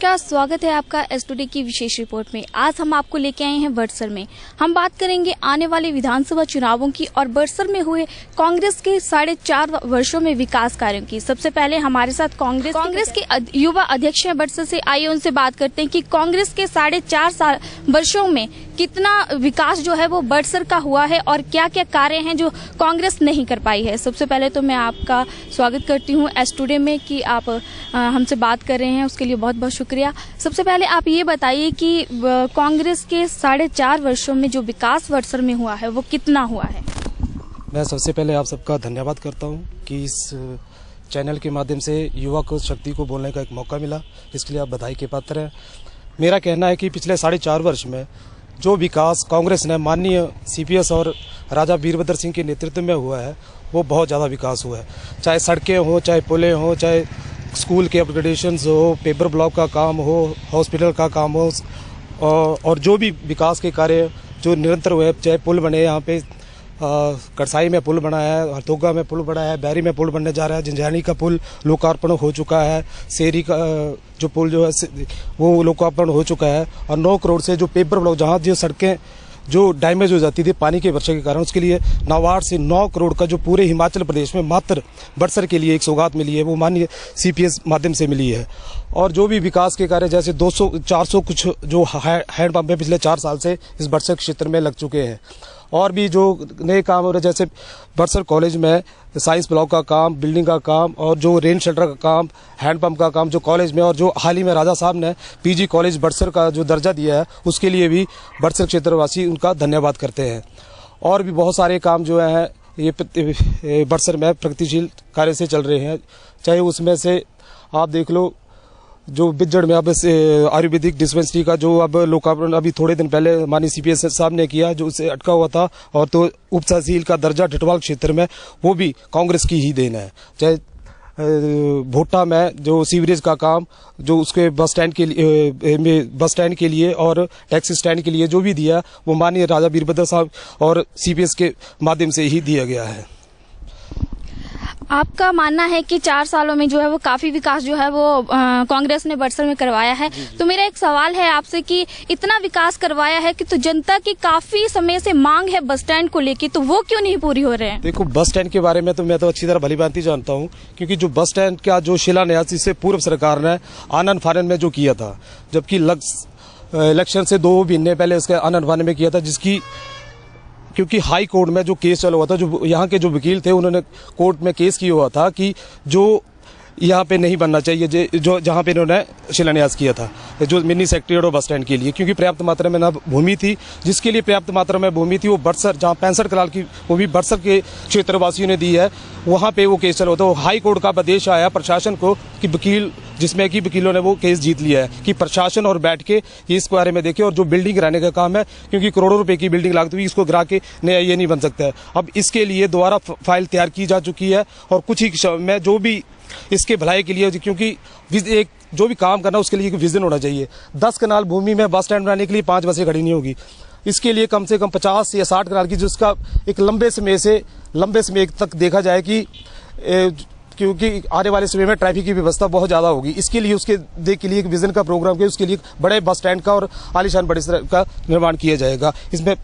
नमस्कार, स्वागत है आपका एसटुडे की विशेष रिपोर्ट में। आज हम आपको लेके आए हैं बड़सर में। हम बात करेंगे आने वाले विधानसभा चुनावों की और बड़सर में हुए कांग्रेस के 4.5 वर्षों में विकास कार्यों की। सबसे पहले हमारे साथ कांग्रेस के युवा अध्यक्ष हैं बड़सर से, आइए उनसे बात करते हैं कि कांग्रेस के 4.5 वर्षों में कितना विकास जो है वो बड़सर का हुआ है और क्या क्या कार्य हैं जो कांग्रेस नहीं कर पाई है। सबसे पहले तो मैं आपका स्वागत करती हूँ एसटुडे में कि आप हमसे बात कर रहे हैं, उसके लिए बहुत बहुत शुक्रिया। सबसे पहले आप ये बताइए कि कांग्रेस के 4.5 वर्षों में जो विकास बड़सर में हुआ है वो कितना हुआ है। मैं सबसे पहले आप सबका धन्यवाद करता हूँ कि इस चैनल के माध्यम से युवा को शक्ति को बोलने का एक मौका मिला, इसके लिए आप बधाई के पात्र हैं। मेरा कहना है कि पिछले 4.5 वर्ष में जो विकास कांग्रेस ने माननीय सीपीएस और राजा वीरभद्र सिंह के नेतृत्व में हुआ है वो बहुत ज़्यादा विकास हुआ है। चाहे सड़कें हो, चाहे पुलें हो, चाहे स्कूल के अपग्रेडेशंस हो, पेपर ब्लॉक का काम हो, हॉस्पिटल का काम हो, और जो भी विकास के कार्य जो निरंतर हुए, चाहे पुल बने, यहाँ पे कड़साई में पुल बना है, हरदोगा में पुल बना है, बैरी में पुल बनने जा रहा है, झंझानी का पुल लोकार्पण हो चुका है, शेरी का जो पुल जो है वो लोकार्पण हो चुका है, और 9 करोड़ से जो पेपर ब्लॉक जहाँ जो सड़कें जो डैमेज हो जाती थी पानी के वर्षा के कारण, उसके लिए नाबार्ड से 9 करोड़ का जो पूरे हिमाचल प्रदेश में मात्र बड़सर के लिए एक सौगात मिली है, वो माननीय सीपीएस माध्यम से मिली है। और जो भी विकास के कार्य जैसे 200-400 कुछ जो हैंड पंप है पिछले 4 साल से इस बड़सर क्षेत्र में लग चुके हैं। और भी जो नए काम हो रहे, जैसे बड़सर कॉलेज में साइंस ब्लॉक का काम, बिल्डिंग का काम, और जो रेन शेल्टर का काम, हैंडपंप का काम जो कॉलेज में, और जो हाल ही में राजा साहब ने पीजी कॉलेज बड़सर का जो दर्जा दिया है उसके लिए भी बड़सर क्षेत्रवासी उनका धन्यवाद करते हैं। और भी बहुत सारे काम जो हैं ये बड़सर में प्रगतिशील कार्य से चल रहे हैं। चाहे उसमें से आप देख लो जो बिज्जड़ में अब आयुर्वेदिक डिस्पेंसरी का जो अब लोकार्पण अभी थोड़े दिन पहले माननीय सीपीएस साहब ने किया, जो उसे अटका हुआ था, और तो उप तहसील का दर्जा ढटवाल क्षेत्र में वो भी कांग्रेस की ही देन है। चाहे भोटा में जो सीवरेज का काम जो उसके बस स्टैंड के लिए और टैक्सी स्टैंड के लिए जो भी दिया वो माननीय राजा वीरभद्र साहब और सीपीएस के माध्यम से ही दिया गया है। आपका मानना है कि 4 सालों में जो है वो काफी विकास जो है वो कांग्रेस ने बड़सर में करवाया है। तो मेरा एक सवाल है आपसे कि इतना विकास करवाया है कि तो जनता की काफी समय से मांग है बस स्टैंड को लेके, तो वो क्यों नहीं पूरी हो रहे हैं? देखो, बस स्टैंड के बारे में तो मैं तो अच्छी तरह भलीभांति जानता हूँ, क्योंकि जो बस स्टैंड का जो शिलान्यास इससे पूर्व सरकार ने आनंद फानन में जो किया था, जबकि इलेक्शन से 2 महीने पहले उसके आनंद फानन में किया था, जिसकी क्योंकि हाई कोर्ट में जो केस चला हुआ था, जो यहाँ के जो वकील थे उन्होंने कोर्ट में केस किया हुआ था कि जो यहाँ पे नहीं बनना चाहिए, जो जहाँ पे इन्होंने शिलान्यास किया था जो मिनी सेक्रेटरीट और बस स्टैंड के लिए, क्योंकि पर्याप्त मात्रा में ना भूमि थी, जिसके लिए पर्याप्त मात्रा में भूमि थी वो बड़सर, जहाँ 65 कनाल की वो भी बड़सर के क्षेत्रवासियों ने दी है, वहाँ पे वो केस चला हुआ था। हाई कोर्ट का आदेश आया प्रशासन को कि जिसमें कि वकीलों ने वो केस जीत लिया है कि प्रशासन और बैठ के इस बारे में देखे, और जो बिल्डिंग गिराने का काम है, क्योंकि करोड़ों रुपए की बिल्डिंग लागत हुई, इसको गिरा के नया ये नहीं बन सकता है। अब इसके लिए दोबारा फाइल तैयार की जा चुकी है, और कुछ ही समय में जो भी इसके भलाई के लिए, क्योंकि एक जो भी काम करना उसके लिए एक विजन होना चाहिए। 10 कनाल भूमि में बस स्टैंड बनाने के लिए 5 बसें खड़ी नहीं होगी, इसके लिए कम से कम 50 या 60 कनाल की जिसका एक लंबे समय तक देखा जाए कि क्योंकि आने वाले समय में ट्रैफिक की व्यवस्था बहुत ज़्यादा होगी, इसके लिए उसके लिए एक विजन का प्रोग्राम किया, उसके लिए बड़े बस स्टैंड का और आलीशान बड़े का निर्माण किया जाएगा। इसमें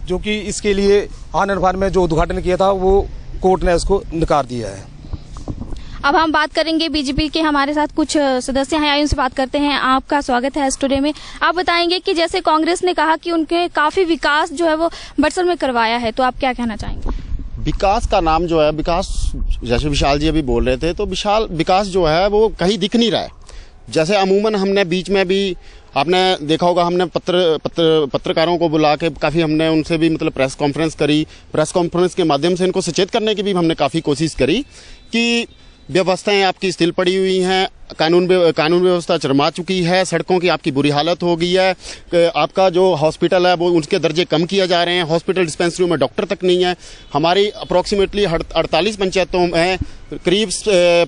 जो कि इसके लिए आनंद फानन में जो उद्घाटन किया था वो कोर्ट ने उसको नकार दिया है। अब हम बात करेंगे बीजेपी के हमारे साथ कुछ सदस्य हैं, आइए उनसे बात करते हैं। आपका स्वागत है एसटुडे में। आप बताएंगे कि जैसे कांग्रेस ने कहा कि उनके काफी विकास जो है वो बड़सर में करवाया है, तो आप क्या कहना चाहेंगे? विकास का नाम जो है, विकास जैसे विशाल जी अभी बोल रहे थे, तो विशाल विकास जो है वो कहीं दिख नहीं रहा है। जैसे अमूमन हमने बीच में भी आपने देखा होगा, हमने पत्रकारों को बुला के काफ़ी हमने उनसे भी मतलब प्रेस कॉन्फ्रेंस करी, प्रेस कॉन्फ्रेंस के माध्यम से इनको सचेत करने की भी हमने काफ़ी कोशिश करी कि व्यवस्थाएं आपकी स्थिर पड़ी हुई हैं, कानून व्यवस्था चरमा चुकी है, सड़कों की आपकी बुरी हालत हो गई है, आपका जो हॉस्पिटल है वो उसके दर्जे कम किए जा रहे हैं, हॉस्पिटल डिस्पेंसरियों में डॉक्टर तक नहीं है। हमारी अप्रोक्सीमेटली 48 पंचायतों में करीब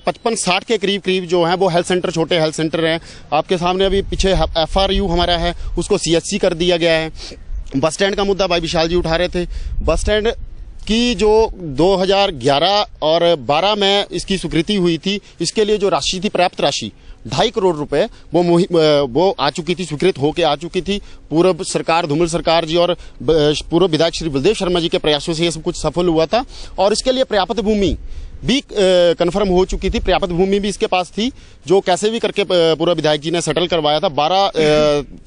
55-60 के करीब जो हैं वो हेल्थ सेंटर, छोटे हेल्थ सेंटर हैं। आपके सामने अभी पीछे FRU हमारा है, उसको CHC कर दिया गया है। बस स्टैंड का मुद्दा भाई विशाल जी उठा रहे थे। बस स्टैंड कि जो 2011 और 12 में इसकी स्वीकृति हुई थी, इसके लिए जो राशि थी, पर्याप्त राशि 2.5 करोड़ रुपए वो आ चुकी थी, स्वीकृत होके आ चुकी थी। पूर्व सरकार, धूमल सरकार जी और पूर्व विधायक श्री बलदेव शर्मा जी के प्रयासों से ये सब कुछ सफल हुआ था और इसके लिए पर्याप्त भूमि भी कन्फर्म हो चुकी थी। पर्याप्त भूमि भी इसके पास थी, जो कैसे भी करके पूर्व विधायक जी ने सेटल करवाया था।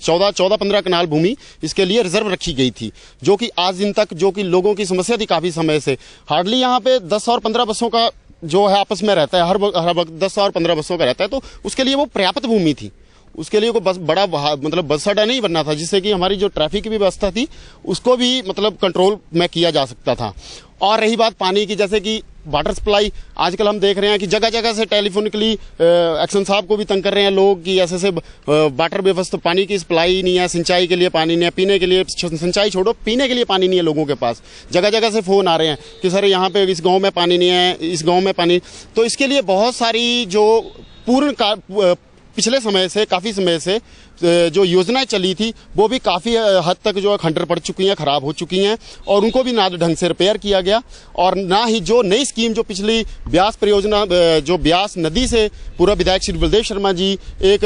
14-15 कनाल भूमि इसके लिए रिजर्व रखी गई थी, जो कि आज दिन तक, जो कि लोगों की समस्या थी काफी समय से। हार्डली यहाँ पे 10 और 15 बसों का जो है आपस में रहता है, हर वक्त 10 और 15 बसों का रहता है, तो उसके लिए वो पर्याप्त भूमि थी। उसके लिए कोई बस बड़ा मतलब बस अड्डा नहीं बनना था, जिससे कि हमारी जो ट्रैफिक की व्यवस्था थी उसको भी मतलब कंट्रोल में किया जा सकता था। और रही बात पानी की, जैसे कि वाटर सप्लाई, आजकल हम देख रहे हैं कि जगह जगह से टेलीफोनिकली एक्शन साहब को भी तंग कर रहे हैं लोग कि ऐसे वाटर व्यवस्था, पानी की सप्लाई नहीं है, सिंचाई के लिए पानी नहीं है, पीने के लिए, सिंचाई छोड़ो, पीने के लिए पानी नहीं है लोगों के पास। जगह जगह से फोन आ रहे हैं कि सर यहाँ पे इस गांव में पानी नहीं है, इस गांव में पानी। तो इसके लिए बहुत सारी जो पिछले समय से, काफी समय से जो योजनाएं चली थी वो भी काफी हद तक जो है खंडर पड़ चुकी हैं, खराब हो चुकी हैं और उनको भी ना ढंग से रिपेयर किया गया। और ना ही जो नई स्कीम जो पिछली ब्यास परियोजना, जो ब्यास नदी से पूरा विधायक श्री बलदेव शर्मा जी एक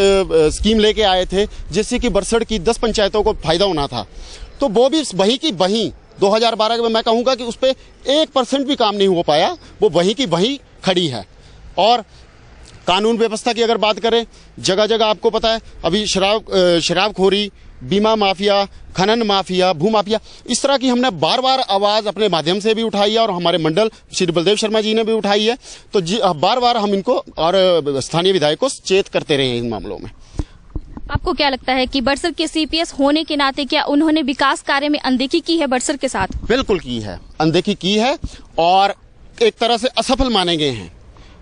स्कीम लेके आए थे, जिससे कि बरसड़ की 10 पंचायतों को फायदा होना था, तो वो भी वहीं की वहीं 2012 में मैं कहूँगा कि उस पर 1% भी काम नहीं हो पाया, वो वहीं की वहीं खड़ी है। और कानून व्यवस्था की अगर बात करें, जगह जगह आपको पता है अभी शराबखोरी, बीमा माफिया, खनन माफिया, भू माफिया, इस तरह की हमने बार बार आवाज अपने माध्यम से भी उठाई है और हमारे मंडल श्री बलदेव शर्मा जी ने भी उठाई है। तो बार बार हम इनको और स्थानीय विधायक को चेत करते रहे हैं इन मामलों में। आपको क्या लगता है कि बड़सर के सीपीएस होने के नाते क्या उन्होंने विकास कार्य में अनदेखी की है बड़सर के साथ? बिल्कुल की है, अनदेखी की है और एक तरह से असफल माने गए हैं।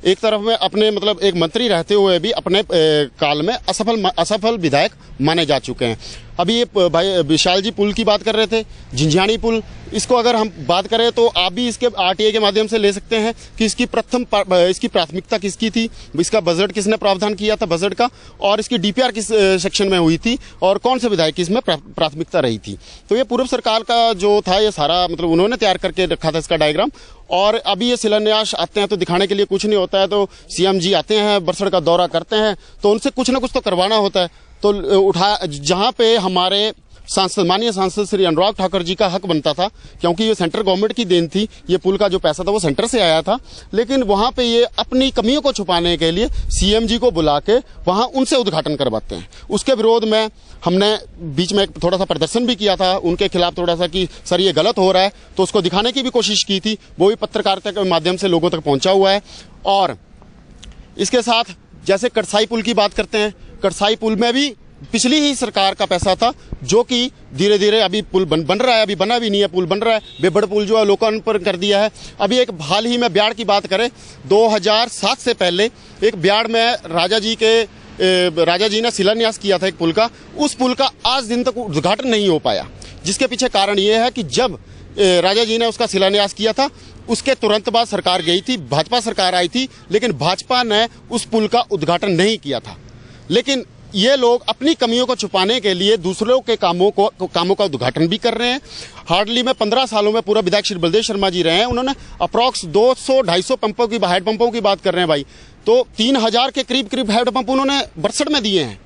एक तरफ में अपने मतलब एक मंत्री रहते हुए भी अपने काल में असफल विधायक माने जा चुके हैं। अभी ये भाई विशाल जी पुल की बात कर रहे थे, झिंझानी पुल, इसको अगर हम बात करें तो आप भी इसके आरटीए के माध्यम से ले सकते हैं कि इसकी प्राथमिकता किसकी थी, इसका बजट किसने प्रावधान किया था बजट का, और इसकी डीपीआर किस सेक्शन में हुई थी और कौन से विधायक की इसमें प्राथमिकता रही थी। तो ये पूर्व सरकार का जो था ये सारा मतलब उन्होंने तैयार करके रखा था इसका डायग्राम। और अभी ये शिलान्यास आते हैं तो दिखाने के लिए कुछ नहीं होता है, तो सीएम जी आते हैं, बरसड़ का दौरा करते हैं, तो उनसे कुछ ना कुछ तो करवाना होता है। तो जहां पे हमारे माननीय सांसद श्री अनुराग ठाकुर जी का हक बनता था, क्योंकि ये सेंट्रल गवर्नमेंट की देन थी, ये पुल का जो पैसा था वो सेंटर से आया था, लेकिन वहां पे ये अपनी कमियों को छुपाने के लिए सीएम जी को बुला के वहां उनसे उद्घाटन करवाते हैं। उसके विरोध में हमने बीच में थोड़ा सा प्रदर्शन भी किया था उनके खिलाफ, थोड़ा सा कि सर ये गलत हो रहा है, तो उसको दिखाने की भी कोशिश की थी, वो भी पत्रकारिता के माध्यम से लोगों तक पहुंचा हुआ है। और इसके साथ जैसे कटसाई पुल की बात करते हैं, कटसाई पुल में भी पिछली ही सरकार का पैसा था, जो कि धीरे धीरे अभी पुल बन रहा है, अभी बना भी नहीं है, पुल बन रहा है। बेबड़ पुल जो है लोकार्पण पर कर दिया है। अभी एक हाल ही में ब्याड़ की बात करें, 2007 से पहले एक ब्याड़ में राजा जी ने शिलान्यास किया था एक पुल का, उस पुल का आज दिन तक उद्घाटन नहीं हो पाया, जिसके पीछे कारण ये है कि जब राजा जी ने उसका शिलान्यास किया था उसके तुरंत बाद सरकार गई थी, भाजपा सरकार आई थी, लेकिन भाजपा ने उस पुल का उद्घाटन नहीं किया था। लेकिन ये लोग अपनी कमियों को छुपाने के लिए दूसरों के कामों का उद्घाटन भी कर रहे हैं। हार्डली में 15 सालों में पूरा विधायक श्री बलदेव शर्मा जी रहे हैं, उन्होंने अप्रॉक्स 200-250 पंपों की हेड पंपों की बात कर रहे हैं भाई, तो 3000 के करीब हेड पंप उन्होंने बरसड़ में दिए हैं,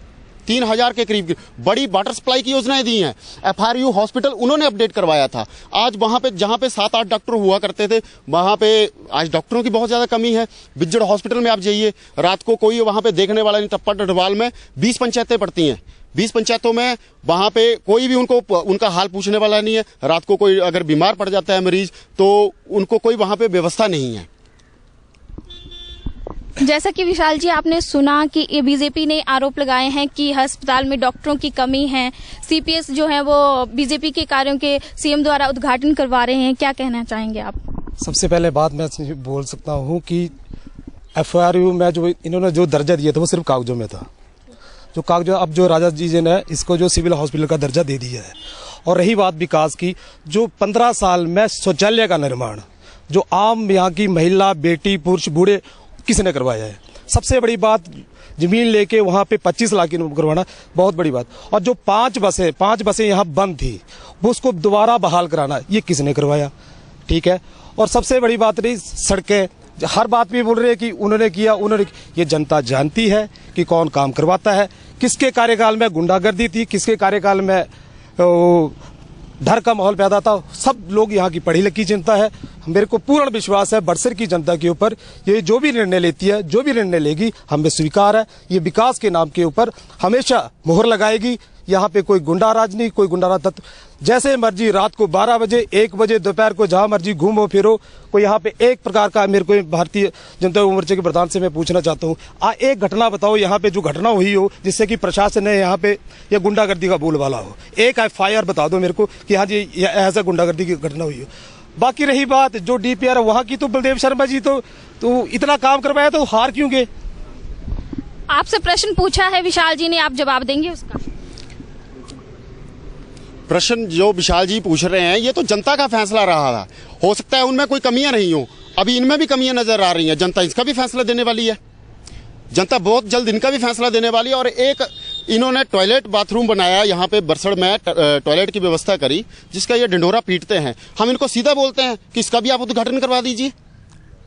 3000 के करीब। बड़ी वाटर सप्लाई की योजनाएं दी हैं। FRU हॉस्पिटल उन्होंने अपडेट करवाया था। आज वहां पे जहां पे 7-8 डॉक्टर हुआ करते थे, वहां पे आज डॉक्टरों की बहुत ज्यादा कमी है। बिज्जड़ हॉस्पिटल में आप जाइए, रात को कोई वहां पे देखने वाला नहीं। टप्पा डडवाल में 20 पंचायतें पड़ती हैं, 20 पंचायतों में वहां पे कोई भी उनका हाल पूछने वाला नहीं है। रात को कोई अगर बीमार पड़ जाता है मरीज, तो उनको कोई वहां पे व्यवस्था नहीं है। जैसा कि विशाल जी आपने सुना कि बीजेपी ने आरोप लगाए हैं कि अस्पताल में डॉक्टरों की कमी है, सीपीएस जो है वो बीजेपी के कार्यों के सीएम द्वारा उद्घाटन करवा रहे हैं, क्या कहना चाहेंगे आप? सबसे पहले बात मैं बोल सकता हूं कि FRU में जो इन्होंने जो दर्जा दिया था वो सिर्फ कागजों में था। जो कागजों, अब जो राजा जी ने इसको जो सिविल हॉस्पिटल का दर्जा दे दिया है। और रही बात विकास की, जो 15 साल में शौचालय का निर्माण जो आम यहाँ की महिला, बेटी, पुरुष, बूढ़े किसने करवाया है। सबसे बड़ी बात, जमीन लेके वहां पे 25 लाख की करवाना बहुत बड़ी बात। और जो 5 बसें यहाँ बंद थी, वो उसको दोबारा बहाल कराना, ये किसने करवाया। ठीक है। और सबसे बड़ी बात रही सड़कें, हर बात में बोल रहे हैं कि उन्होंने किया, ये जनता जानती है कि कौन काम करवाता है, किसके कार्यकाल में गुंडागर्दी थी, किसके कार्यकाल में डर का माहौल पैदा था। सब लोग यहाँ की पढ़ी लिखी जनता है। मेरे को पूर्ण विश्वास है बड़सर की जनता के ऊपर, ये जो भी निर्णय लेती है, जो भी निर्णय लेगी, हमें स्वीकार है। ये विकास के नाम के ऊपर हमेशा मुहर लगाएगी। यहाँ पे कोई गुंडा राज नहीं, कोई गुंडा राज तत्व, जैसे मर्जी रात को 12 बजे 1 बजे दोपहर को जहां मर्जी घूमो फिरो, कोई यहाँ पे एक प्रकार का, मेरे को भारतीय जनता मोर्चे के प्रधान से मैं पूछना चाहता हूँ, एक घटना बताओ यहाँ पे जो घटना हुई हो जिससे कि प्रशासन ने यहाँ पे ये गुंडागर्दी का बोलबाला हो। एक FIR बता दो मेरे को कि हाँ जी ऐसा गुंडागर्दी की घटना हुई हो। बाकी रही बात जो DPR वहाँ की, तो बलदेव शर्मा जी तो इतना काम करवाया तो हार क्यों गए? आपसे प्रश्न पूछा है विशाल जी ने, आप जवाब देंगे उसका? प्रश्न जो विशाल जी पूछ रहे हैं ये तो जनता का फैसला रहा था। हो सकता है उनमें कोई कमियां नहीं हो, अभी इनमें भी कमियां नजर आ रही हैं। जनता इसका भी फैसला देने वाली है, जनता बहुत जल्द इनका भी फैसला देने वाली है। और एक इन्होंने टॉयलेट बाथरूम बनाया यहाँ पे बरसड़ में, टॉयलेट की व्यवस्था करी जिसका ये ढिंढोरा पीटते हैं। हम इनको सीधा बोलते हैं कि इसका भी आप उद्घाटन करवा दीजिए,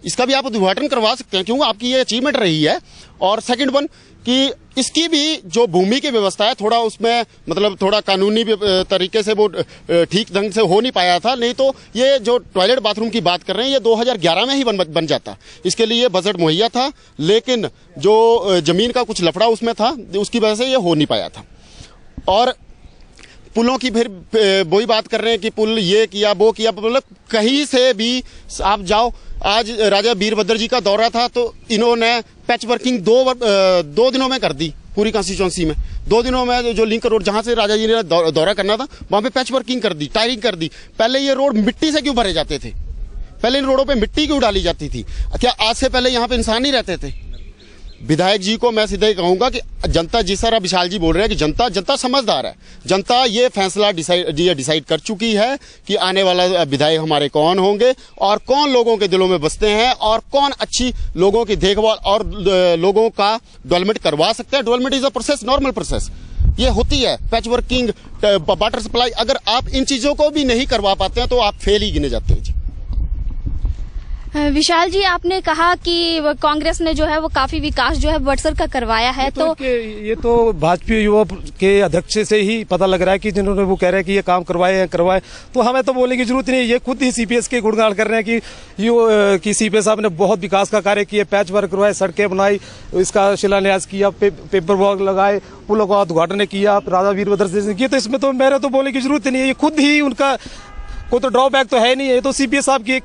इसका भी आप उद्घाटन करवा सकते हैं, क्यों आपकी ये अचीवमेंट रही है। और सेकंड वन कि इसकी भी जो भूमि की व्यवस्था है, थोड़ा उसमें मतलब थोड़ा कानूनी तरीके से वो ठीक ढंग से हो नहीं पाया था, नहीं तो ये जो टॉयलेट बाथरूम की बात कर रहे हैं ये 2011 में ही बन जाता। इसके लिए बजट मुहैया था, लेकिन जो जमीन का कुछ लफड़ा उसमें था, उसकी वजह से ये हो नहीं पाया था। और पुलों की फिर वही बात कर रहे हैं कि पुल ये किया वो किया, मतलब कहीं से भी आप जाओ। आज राजा वीरभद्र जी का दौरा था तो इन्होंने पैच वर्किंग दो दिनों में कर दी पूरी कॉन्स्टिट्यूंसी में। 2 दिनों में जो लिंक रोड जहां से राजा जी ने दौरा करना था वहां पे पैच वर्किंग कर दी, टायरिंग कर दी। पहले ये रोड मिट्टी से क्यों भरे जाते थे? पहले इन रोडों पे मिट्टी क्यों डाली जाती थी? क्या आज से पहले यहाँ पे इंसान ही रहते थे? विधायक जी को मैं सीधे ही कहूंगा कि जनता, जिस तरह विशाल जी बोल रहे हैं कि जनता समझदार है, जनता ये फैसला डिसाइड कर चुकी है कि आने वाला विधायक हमारे कौन होंगे और कौन लोगों के दिलों में बसते हैं और कौन अच्छी लोगों की देखभाल और लोगों का डेवलपमेंट करवा सकते हैं। Development is a process, normal process ये होती है। पैच वर्किंग, वाटर सप्लाई, अगर आप इन चीजों को भी नहीं करवा पाते हैं तो आप फेल ही गिने जाते हैं जी। विशाल जी, आपने कहा कि कांग्रेस ने जो है वो काफी विकास जो है बड़सर का करवाया है, ये तो भाजपा युवा के अध्यक्ष से ही पता लग रहा है कि जिन्होंने वो कह रहे हैं कि ये काम करवाए, तो हमें तो बोलने की जरूरत नहीं। ये खुद ही CPS के गुणगान कर रहे हैं कि CPS साहब ने बहुत विकास का कार्य किया, पैच वर्क करवाए, सड़कें बनाई, इसका शिलान्यास किया, पेपर वर्क लगाए, पुलों का उद्घाटन किया, राजा वीरभद्र सिंह किया। तो इसमें तो मेरे तो बोलने की जरूरत नहीं है। ये खुद ही उनका कोई तो ड्रॉबैक तो है नहीं है। ये तो CPS साहब की एक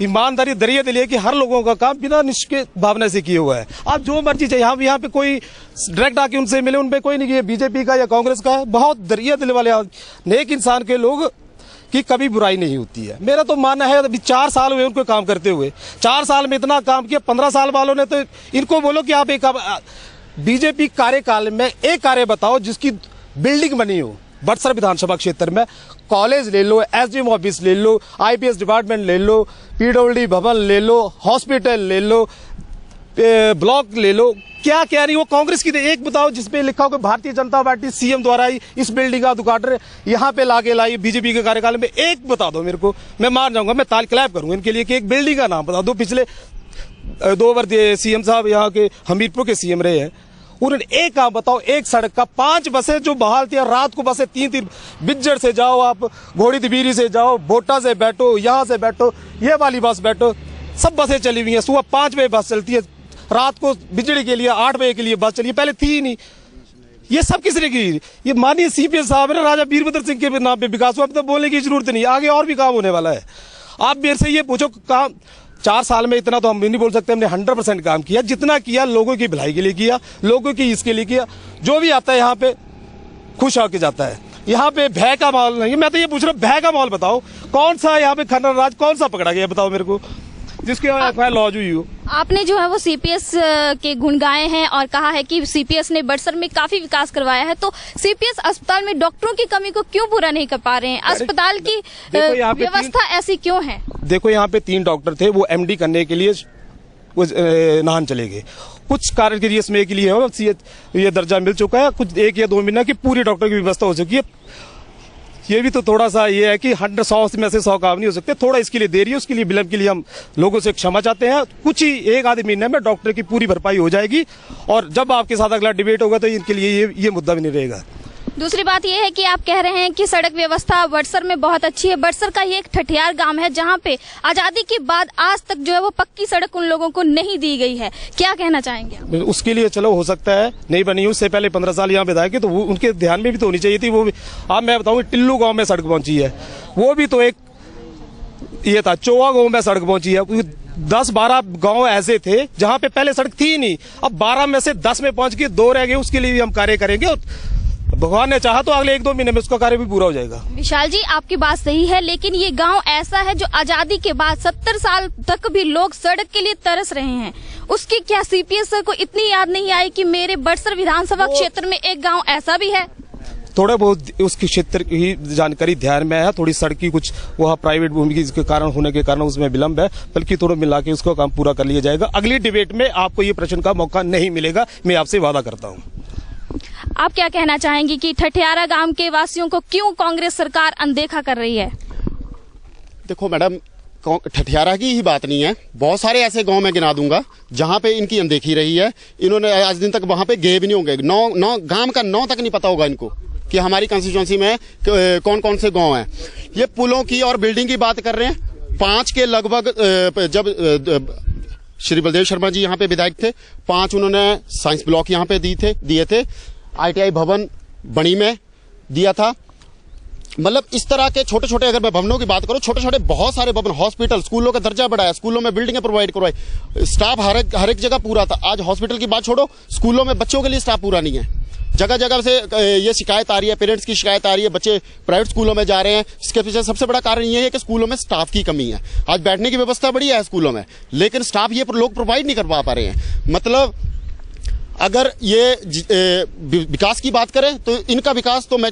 ईमानदारी दरिया दिली है कि हर लोगों का काम बिना निष्क्रिय भावना से किए हुआ है। आप जो मर्जी चाहिए, यहाँ पे कोई डायरेक्ट आके उनसे मिले, उनपे कोई नहीं, बीजेपी का या कांग्रेस का है, बहुत दरिया दिल वाले नेक इंसान के लोग की कभी बुराई नहीं होती है। मेरा तो मानना है अभी 4 साल हुए उनको काम करते हुए, 4 साल में इतना काम किया। 15 साल वालों ने तो इनको बोलो कि आप एक बीजेपी कार्यकाल में एक कार्य बताओ जिसकी बिल्डिंग बनी हो। बड़सर विधानसभा क्षेत्र में कॉलेज ले लो, SDM ऑफिस ले लो, IPS डिपार्टमेंट ले लो, PWD भवन ले लो, हॉस्पिटल ले लो, ब्लॉक ले लो, क्या क्या नहीं वो कांग्रेस की। एक बताओ जिसपे लिखा हो कि भारतीय जनता पार्टी CM द्वारा ही इस बिल्डिंग का उद्घाटन यहाँ पे लाके लाई बीजेपी के कार्यकाल में, एक बता दो मेरे को, मैं मान जाऊंगा, मैं ताल क्लैप करूंगा इनके लिए कि एक बिल्डिंग का नाम बता दो। पिछले 2 बार CM साहब यहाँ के हमीरपुर के CM रहे हैं, उन्होंने एक काम बताओ, एक सड़क का 5 बसें जो बहाल थी, रात को बसें 3 बिज्जर से जाओ, आप घोड़ी तिबीरी से जाओ, बोटा से बैठो, यहाँ से बैठो, ये वाली बस बैठो, सब बसें चली हुई हैं। सुबह 5 बजे बस चलती है, रात को बिजली के लिए 8 बजे के लिए बस चली, पहले थी ही नहीं। ये सब किसने की? ये माननीय CPS साहब ने राजा वीरभद्र सिंह के नाम पे विकास हुआ। अब तो बोलने की जरूरत नहीं, आगे और भी काम होने वाला है। आप मेरे से ये पूछो, काम 4 साल में इतना तो हम भी नहीं बोल सकते, हमने 100% काम किया। जितना किया लोगों की भलाई के लिए किया, लोगों की इसके लिए किया। जो भी आता है यहाँ पे खुश होके जाता है। यहाँ पे भय का माहौल नहीं। मैं तो ये पूछ रहा हूँ, भय का माहौल बताओ, कौन सा यहाँ पे खनन राज कौन सा पकड़ा गया बताओ मेरे को, जिसके लॉज हुई हो। आपने जो है वो CPS के गुण गाए हैं और कहा है कि CPS ने बड़सर में काफी विकास करवाया है, तो CPS अस्पताल में डॉक्टरों की कमी को क्यों पूरा नहीं कर पा रहे हैं? अस्पताल की व्यवस्था ऐसी क्यों है? देखो, यहाँ पे 3 डॉक्टर थे, वो MD करने के लिए नाहन चले गए। कुछ कारण के लिए इसमें के लिए ये दर्जा मिल चुका है, कुछ 1 या 2 महीना की पूरी डॉक्टर की व्यवस्था हो चुकी है। ये भी तो थोड़ा सा ये है कि 100 में से 100 काम नहीं हो सकते, थोड़ा इसके लिए देरी है, उसके लिए विलंब के लिए हम लोगों से क्षमा चाहते हैं। कुछ ही एक आधे महीने में डॉक्टर की पूरी भरपाई हो जाएगी और जब आपके साथ अगला डिबेट होगा तो इनके लिए ये मुद्दा भी नहीं रहेगा। दूसरी बात यह है कि आप कह रहे हैं कि सड़क व्यवस्था बड़सर में बहुत अच्छी है। बड़सर का ये एक ठठियार गांव है जहां पे आजादी के बाद आज तक जो है वो पक्की सड़क उन लोगों को नहीं दी गई है, क्या कहना चाहेंगे? उसके लिए चलो हो सकता है नहीं बनी, उससे पहले 15 साल यहाँ विधायक है तो उनके ध्यान में भी तो होनी चाहिए थी। वो भी आप मैं बताऊँ टिल्लू गाँव में सड़क पहुंची है, वो भी तो एक ये था। चौवा गाँव में सड़क पहुंची है। 10-12 गांव ऐसे थे जहां पे पहले सड़क थी नहीं, अब 12 में से 10 में पहुंच के 2 रह गए। उसके लिए भी हम कार्य करेंगे और भगवान ने चाहा तो अगले 1-2 महीने में उसका कार्य भी पूरा हो जाएगा। विशाल जी, आपकी बात सही है, लेकिन ये गांव ऐसा है जो आजादी के बाद 70 साल तक भी लोग सड़क के लिए तरस रहे हैं। उसकी क्या सीपीएस को इतनी याद नहीं आई कि मेरे बड़सर विधानसभा क्षेत्र में एक गांव ऐसा भी है? थोड़ा बहुत उसकी क्षेत्र की जानकारी ध्यान में है, थोड़ी सड़क की कुछ वहाँ प्राइवेट भूमि के कारण होने के कारण उसमें विलंब है, बल्कि थोड़ा मिला के उसको काम पूरा कर लिया जाएगा। अगली डिबेट में आपको ये प्रश्न का मौका नहीं मिलेगा, मैं आपसे वादा करता हूँ। आप क्या कहना चाहेंगे कि ठठियारा गांव के वासियों को क्यों कांग्रेस सरकार अनदेखा कर रही है? देखो मैडम, ठठियारा की ही बात नहीं है, बहुत सारे ऐसे गांव मैं गिना दूंगा जहां पे इनकी अनदेखी रही है। इन्होंने आज दिन तक वहां पे गए भी नहीं होंगे, गांव का 9 तक नहीं पता होगा इनको कि हमारी कंस्टिट्यूएंसी में कौन कौन से गांव हैं। ये पुलों की और बिल्डिंग की बात कर रहे हैं। 5 के लगभग जब श्री बलदेव शर्मा जी यहाँ पे विधायक थे, 5 उन्होंने साइंस ब्लॉक यहाँ पे दिए थे। ITI भवन बणी में दिया था। मतलब इस तरह के छोटे छोटे, अगर मैं भवनों की बात करूं, छोटे छोटे बहुत सारे भवन, हॉस्पिटल, स्कूलों का दर्जा बढ़ाया, स्कूलों में बिल्डिंगें प्रोवाइड करवाई, स्टाफ हर एक जगह पूरा था। आज हॉस्पिटल की बात छोड़ो, स्कूलों में बच्चों के लिए स्टाफ पूरा नहीं है। जगह जगह से ये शिकायत आ रही है, पेरेंट्स की शिकायत आ रही है, बच्चे प्राइवेट स्कूलों में जा रहे हैं। इसके पीछे सबसे बड़ा कारण ये है कि स्कूलों में स्टाफ की कमी है। आज बैठने की व्यवस्था बढ़िया है स्कूलों में, लेकिन स्टाफ ये लोग प्रोवाइड नहीं कर पा रहे हैं। मतलब अगर ये विकास की बात करें तो इनका विकास तो मैं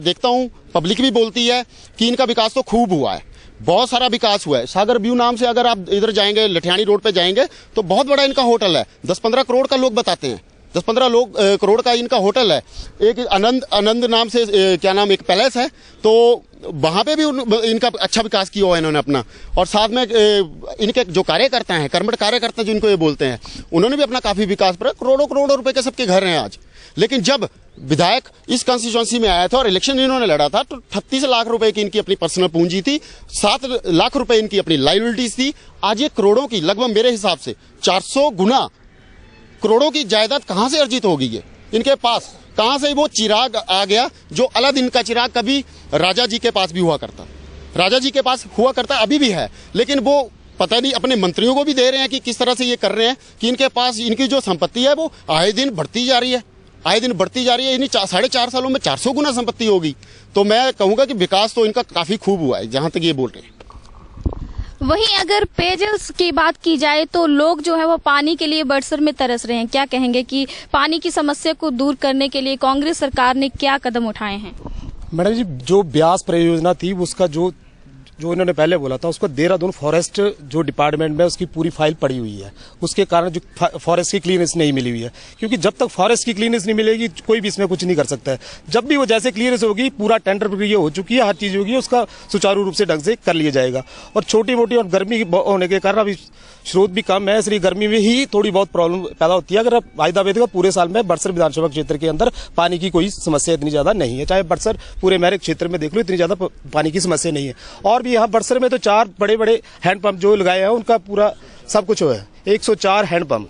देखता हूं, पब्लिक भी बोलती है कि इनका विकास तो खूब हुआ है, बहुत सारा विकास हुआ है। सागर व्यू नाम से अगर आप इधर जाएंगे, लठियानी रोड पे जाएंगे तो बहुत बड़ा इनका होटल है, 10-15 करोड़ का लोग बताते हैं, 10-15 करोड़ का इनका होटल है। एक आनंद नाम से क्या नाम, एक पैलेस है, तो वहां पे भी इनका अच्छा विकास किया हुआ है इन्होंने अपना। और साथ में इनके जो कार्यकर्ता हैं, कर्मठ कार्यकर्ता जिनको ये बोलते हैं, उन्होंने भी अपना काफी विकास पर करोड़ों रुपए के सबके घर हैं आज। लेकिन जब विधायक इस कंस्टिट्यूएंसी में आया था और इलेक्शन इन्होंने लड़ा था तो 38 लाख रुपए की इनकी अपनी पर्सनल पूंजी थी, 7 लाख रुपए इनकी अपनी लायबिलिटीज थी। आज ये करोड़ों की, लगभग मेरे हिसाब से 400 गुना करोड़ों की जायदाद कहां से अर्जित होगी ये इनके पास? कहां से वो चिराग आ गया जो अलादीन का चिराग कभी राजा जी के पास भी हुआ करता, राजा जी के पास हुआ करता, अभी भी है, लेकिन वो पता नहीं अपने मंत्रियों को भी दे रहे हैं कि किस तरह से ये कर रहे हैं कि इनके पास इनकी जो संपत्ति है वो आए दिन बढ़ती जा रही है, आए दिन बढ़ती जा रही है। इन्हीं 4.5 सालों में 400 गुना संपत्ति होगी। तो मैं कहूंगा कि विकास तो इनका काफी खूब हुआ है, जहां तक ये बोल रहे हैं। वहीं अगर पेयजल की बात की जाए तो लोग जो है वो पानी के लिए बड़सर में तरस रहे हैं। क्या कहेंगे कि पानी की समस्या को दूर करने के लिए कांग्रेस सरकार ने क्या कदम उठाए हैं? मैडम जी, जो ब्यास परियोजना थी उसका जो इन्होंने पहले बोला था, उसको देहरादून फॉरेस्ट जो डिपार्टमेंट में उसकी पूरी फाइल पड़ी हुई है। उसके कारण जो फॉरेस्ट की क्लीनेस नहीं मिली हुई है, क्योंकि जब तक फॉरेस्ट की क्लीनेस नहीं मिलेगी कोई भी इसमें कुछ नहीं कर सकता है। जब भी वो जैसे क्लीनेस होगी, पूरा टेंडर प्रक्रिया हो चुकी है, हर चीज होगी, उसका सुचारू रूप से ढंग से कर लिया जाएगा। और छोटी मोटी और गर्मी होने के कारण अभी स्रोत भी कम है, इसलिए गर्मी में ही थोड़ी बहुत प्रॉब्लम पैदा होती है। अगर वायदा वेद का पूरे साल में बड़सर विधानसभा क्षेत्र के अंदर पानी की कोई समस्या इतनी ज्यादा नहीं है। चाहे बड़सर पूरे मेरे क्षेत्र में देख लो, इतनी ज्यादा पानी की समस्या नहीं है। और भी यहाँ बड़सर में तो 4 बड़े हैंडपंप जो लगाए हैं, उनका पूरा सब कुछ है। 104 हैंडपंप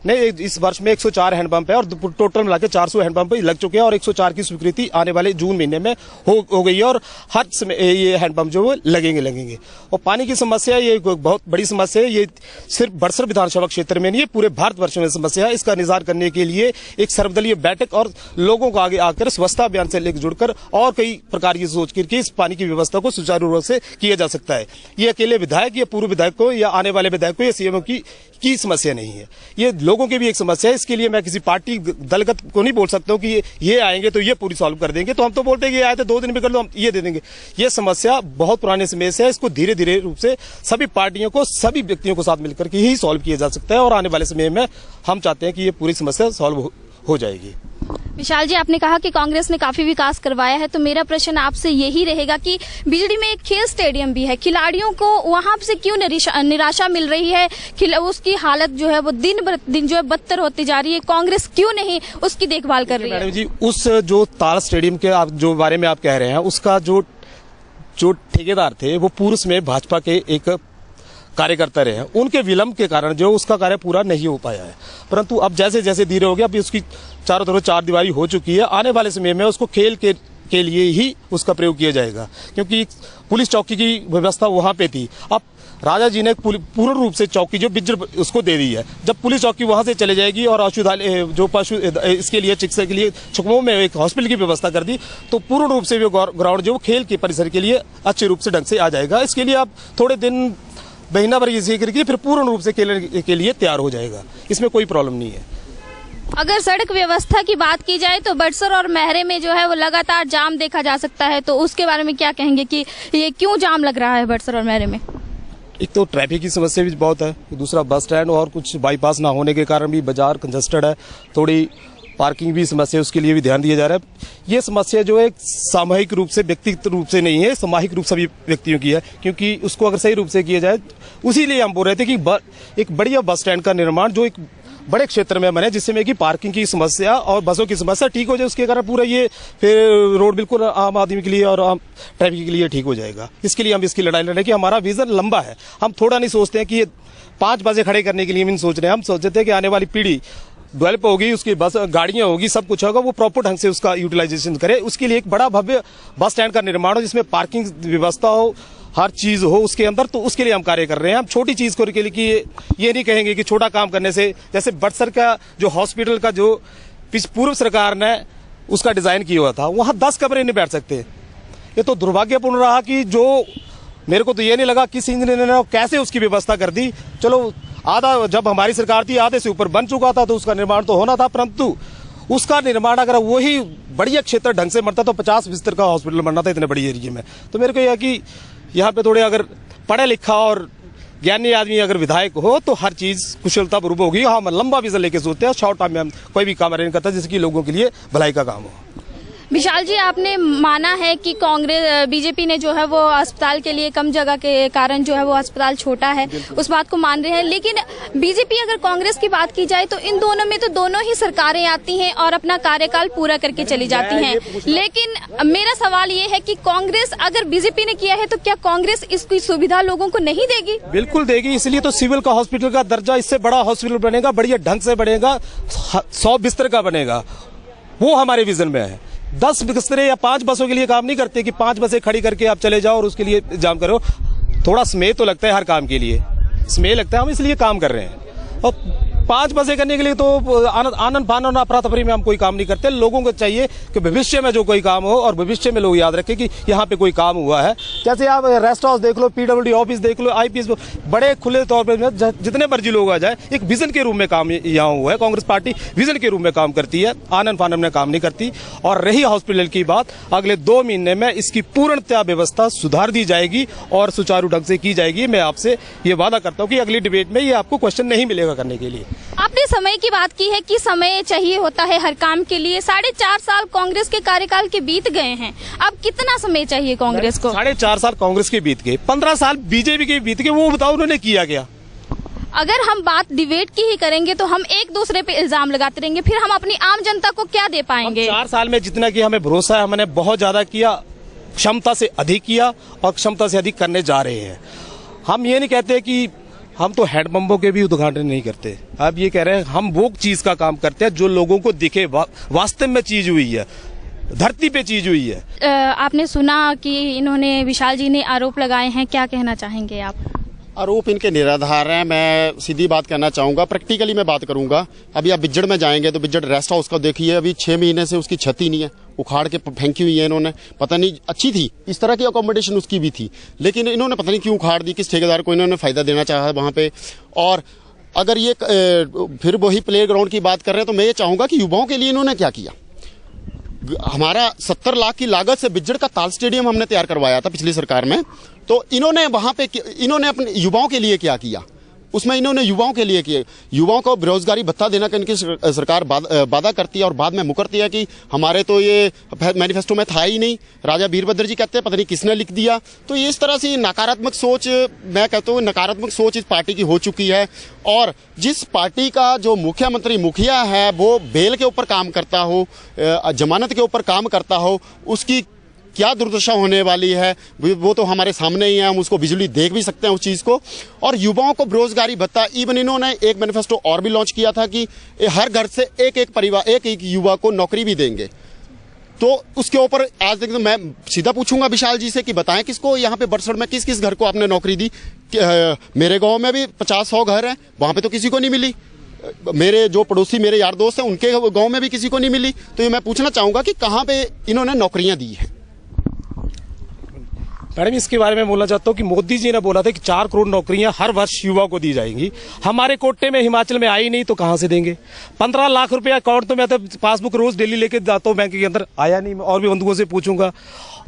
नहीं, इस वर्ष में 104 हैंडपंप है और टोटल मिला के 400 हैंडपंप लग चुके हैं और 104 की स्वीकृति आने वाले जून महीने में हो गई है और हर समय ये हैंडपंप जो वो लगेंगे। और पानी की समस्या ये बहुत बड़ी समस्या है, ये सिर्फ बड़सर विधानसभा क्षेत्र में नहीं है, पूरे भारतवर्ष में समस्या है। इसका निजात करने के लिए एक सर्वदलीय बैठक और लोगों को आगे आकर स्वच्छता अभियान से लेकर जुड़कर और कई प्रकार की सोच करके इस पानी की व्यवस्था को सुचारू रूप से किया जा सकता है। ये अकेले विधायक या पूर्व विधायक को या आने वाले विधायक को या सीएम की समस्या नहीं है, ये लोगों की भी एक समस्या है। इसके लिए मैं किसी पार्टी दलगत को नहीं बोल सकता हूं कि ये आएंगे तो ये पूरी सॉल्व कर देंगे। तो हम तो बोलते हैं कि ये आए थे 2 दिन में कर लो, हम ये दे देंगे। ये समस्या बहुत पुराने समस्या है, इसको धीरे धीरे रूप से सभी पार्टियों को, सभी व्यक्तियों को साथ मिलकर के ही सॉल्व किया जा सकता है। और आने वाले समय में हम चाहते हैं कि ये पूरी समस्या सॉल्व हो जाएगी। विशाल जी, आपने कहा कि कांग्रेस ने काफी विकास करवाया है, तो मेरा प्रश्न आपसे यही रहेगा कि बिजड़ी में एक खेल स्टेडियम भी है, खिलाड़ियों को वहां से क्यों निराशा मिल रही है? उसकी हालत जो है वो दिन ब दिन जो है बदतर होती जा रही है, कांग्रेस क्यों नहीं उसकी देखभाल कर रही है? मैडम जी, उस जो ताल स्टेडियम के आप जो बारे में आप कह रहे हैं, उसका जो ठेकेदार थे वो पूर्व में भाजपा के एक कार्यकर्ता रहे हैं, उनके विलंब के कारण जो उसका कार्य पूरा नहीं हो पाया है। परंतु अब जैसे जैसे धीरे हो गया, अभी उसकी चारों तरफ चार दीवारी हो चुकी है। आने वाले समय में उसको खेल के लिए ही उसका प्रयोग किया जाएगा, क्योंकि पुलिस चौकी की व्यवस्था वहां पे थी। अब राजा जी ने पूर्ण रूप से चौकी जो बिज्जर उसको दे दी है। जब पुलिस चौकी वहां से चले जाएगी और जो पशु इसके लिए चिकित्सा के लिए छुकमों में एक हॉस्पिटल की व्यवस्था कर दी, तो पूर्ण रूप से वो ग्राउंड जो खेल के परिसर के लिए अच्छे रूप से ढंग से आ जाएगा। इसके लिए आप थोड़े दिन महीना भर ये करके फिर पूर्ण रूप से खेलने के लिए तैयार हो जाएगा। इसमें कोई प्रॉब्लम नहीं है। अगर सड़क व्यवस्था की बात की जाए तो बड़सर और महरे में जो है वो लगातार जाम देखा जा सकता है, तो उसके बारे में क्या कहेंगे कि ये क्यों जाम लग रहा है बड़सर और महरे में? एक तो ट्रैफिक की समस्या भी बहुत है, दूसरा बस स्टैंड और कुछ बाईपास ना होने के कारण भी बाजार कंजस्टेड है, थोड़ी पार्किंग भी समस्या, उसके लिए भी ध्यान दिया जा रहा है। ये समस्या जो है सामूहिक रूप से, व्यक्तिगत रूप से नहीं है, सामूहिक रूप सभी व्यक्तियों की है, क्योंकि उसको अगर सही रूप से किया जाए, उसी लिए हम बोल रहे थे कि एक बढ़िया बस स्टैंड का निर्माण जो एक बड़े क्षेत्र में बने, जिससे में कि पार्किंग की समस्या और बसों की समस्या ठीक हो जाए। उसके कारण पूरा ये फिर रोड बिल्कुल आम आदमी के लिए और आम ट्रैफिक के लिए ठीक हो जाएगा। इसके लिए हम इसकी लड़ाई लड़ रहे हैं कि हमारा विजन लंबा है। हम थोड़ा नहीं सोचते हैं कि ये 5 बसें खड़े करने के लिए नहीं सोच रहे हैं। हम सोचते हैं कि आने वाली पीढ़ी डेवलप होगी, उसकी बस गाड़ियां होगी, सब कुछ होगा, वो प्रॉपर ढंग से उसका यूटिलाइजेशन करे। उसके लिए एक बड़ा भव्य बस स्टैंड का निर्माण हो, जिसमें पार्किंग व्यवस्था हो, हर चीज हो उसके अंदर, तो उसके लिए हम कार्य कर रहे हैं। हम छोटी चीज को के लिए ये नहीं कहेंगे कि छोटा काम करने से, जैसे बड़सर का जो हॉस्पिटल का जो पूर्व सरकार ने उसका डिजाइन किया हुआ था, वहां 10 कमरे नहीं बैठ सकते। ये तो दुर्भाग्यपूर्ण रहा कि जो मेरे को तो ये नहीं लगा किस इंजीनियर ने कैसे उसकी व्यवस्था कर दी। चलो आधा जब हमारी सरकार थी आधे से ऊपर बन चुका था, तो उसका निर्माण तो होना था, परंतु उसका निर्माण अगर वही बढ़िया क्षेत्र ढंग से बनता तो 50 बिस्तर का हॉस्पिटल बनना था इतने बड़ी एरिया में। तो मेरे को यह कि यहाँ पे थोड़े अगर पढ़ा लिखा और ज्ञानी आदमी अगर विधायक हो तो हर चीज कुशलतापूर्वक होगी। हम लंबा विजन लेके सोचते हैं, शॉर्ट टाइम में हम कोई भी काम अरेंज करता है जिसकी लोगों के लिए भलाई का काम हो। विशाल जी, आपने माना है कि कांग्रेस बीजेपी ने जो है वो अस्पताल के लिए कम जगह के कारण जो है वो अस्पताल छोटा है, उस बात को मान रहे हैं। लेकिन बीजेपी अगर कांग्रेस की बात की जाए तो इन दोनों में तो दोनों ही सरकारें आती हैं और अपना कार्यकाल पूरा करके चली जाती हैं। लेकिन मेरा सवाल ये है कि कांग्रेस अगर बीजेपी ने किया है तो क्या कांग्रेस इसकी सुविधा लोगों को नहीं देगी? बिल्कुल देगी। इसलिए तो सिविल का हॉस्पिटल का दर्जा इससे बड़ा हॉस्पिटल बनेगा, बढ़िया ढंग से बनेगा, 100 बिस्तर का बनेगा, वो हमारे विजन में है। 10 बिस्तरे या 5 बसों के लिए काम नहीं करते कि 5 बसें खड़ी करके आप चले जाओ और उसके लिए जाम करो। थोड़ा समय तो लगता है हर काम के लिए, समय लगता है, हम इसलिए काम कर रहे हैं। और 5 बसें करने के लिए तो आनंद फानन अफरा तफरी में हम कोई काम नहीं करते। लोगों को चाहिए कि भविष्य में जो कोई काम हो और भविष्य में लोग याद रखें कि यहाँ पे कोई काम हुआ है। जैसे आप रेस्ट हाउस देख लो, PWD ऑफिस देख लो, IPS, बड़े खुले तौर पर जितने मर्जी लोग आ जाए, एक विजन के रूप में काम यहाँ हुआ है। कांग्रेस पार्टी विजन के रूप में काम करती है, आनंद फानन में काम नहीं करती। और रही हॉस्पिटल की बात, अगले 2 महीने में इसकी पूर्णतया व्यवस्था सुधार दी जाएगी और सुचारू ढंग से की जाएगी। मैं आपसे ये वादा करता हूँ कि अगली डिबेट में ये आपको क्वेश्चन नहीं मिलेगा करने के लिए। आपने समय की बात की है कि समय चाहिए होता है हर काम के लिए। 4.5 साल कांग्रेस के कार्यकाल के बीत गए हैं, अब कितना समय चाहिए कांग्रेस को? 4.5 साल कांग्रेस के बीत गए, 15 साल बीजेपी के बीत गए, वो बताओ उन्होंने किया क्या? अगर हम बात डिबेट की ही करेंगे तो हम एक दूसरे पे इल्जाम लगाते रहेंगे, फिर हम अपनी आम जनता को क्या दे पाएंगे? 4 साल में जितना कि हमें भरोसा है, हमने बहुत ज्यादा किया, क्षमता से अधिक किया और क्षमता से अधिक करने जा रहे हैं। हम ये नहीं कहते कि हम तो हैंडपंपों के भी उद्घाटन नहीं करते। आप ये कह रहे हैं हम वो चीज का काम करते हैं जो लोगों को दिखे, वास्तव में चीज हुई है, धरती पे चीज हुई है। आपने सुना कि इन्होंने, विशाल जी ने आरोप लगाए हैं, क्या कहना चाहेंगे आप? आरोप इनके निराधार हैं। मैं सीधी बात कहना चाहूंगा, प्रैक्टिकली मैं बात करूंगा। अभी आप बिज्जड़ में जाएंगे तो बिज्जड़ रेस्ट हाउस का देखिए, अभी 6 महीने से उसकी छत ही नहीं है, उखाड़ के फेंकी हुई है इन्होंने। पता नहीं, अच्छी थी, इस तरह की अकोमोडेशन उसकी भी थी, लेकिन इन्होंने पता नहीं क्यों उखाड़ दी, किस ठेकेदार को इन्होंने फायदा देना चाहा वहां पे। और अगर ये फिर वही प्ले ग्राउंड की बात कर रहे हैं तो मैं ये चाहूंगा कि युवाओं के लिए इन्होंने क्या किया। हमारा 70 लाख की लागत से बिज्जड़ का ताल स्टेडियम हमने तैयार करवाया था पिछली सरकार में, तो इन्होंने वहां पे इन्होंने अपने युवाओं के लिए क्या किया? उसमें इन्होंने युवाओं के लिए किए। युवाओं को बेरोजगारी भत्ता देना का इनकी सरकार वादा करती है और बाद में मुकरती है कि हमारे तो ये मैनिफेस्टो में था ही नहीं। राजा वीरभद्र जी कहते हैं पता नहीं किसने लिख दिया। तो इस तरह से नकारात्मक सोच, मैं कहता हूँ नकारात्मक सोच इस पार्टी की हो चुकी है। और जिस पार्टी का जो मुखिया है वो बेल के ऊपर काम करता हो, जमानत के ऊपर काम करता हो, उसकी क्या दुर्दशा होने वाली है वो तो हमारे सामने ही है। हम उसको विजुअली देख भी सकते हैं उस चीज़ को। और युवाओं को बेरोजगारी भत्ता, इवन इन्होंने एक मैनिफेस्टो और भी लॉन्च किया था कि हर घर से एक परिवार, एक युवा को नौकरी भी देंगे। तो उसके ऊपर आज तक मैं सीधा पूछूंगा विशाल जी से कि बताएं किसको यहाँ पे बरसड़ में किस किस घर को आपने नौकरी दी। मेरे गाँव में भी 50-100 घर हैं, वहाँ पे तो किसी को नहीं मिली। मेरे जो पड़ोसी मेरे यार दोस्त हैं उनके गाँव में भी किसी को नहीं मिली। तो ये मैं पूछना चाहूँगा कि कहाँ पे इन्होंने नौकरियाँ दी हैं। मैडम, इसके बारे में बोलना चाहता हूँ कि मोदी जी ने बोला था कि 4 करोड़ नौकरियां हर वर्ष युवा को दी जाएंगी। हमारे कोटे में हिमाचल में आई नहीं तो कहां से देंगे। 15 लाख रुपया अकाउंट तो मैं तो पासबुक रोज डेली लेके जाता हूँ बैंक के अंदर, आया नहीं। और भी बंधुओं से पूछूंगा।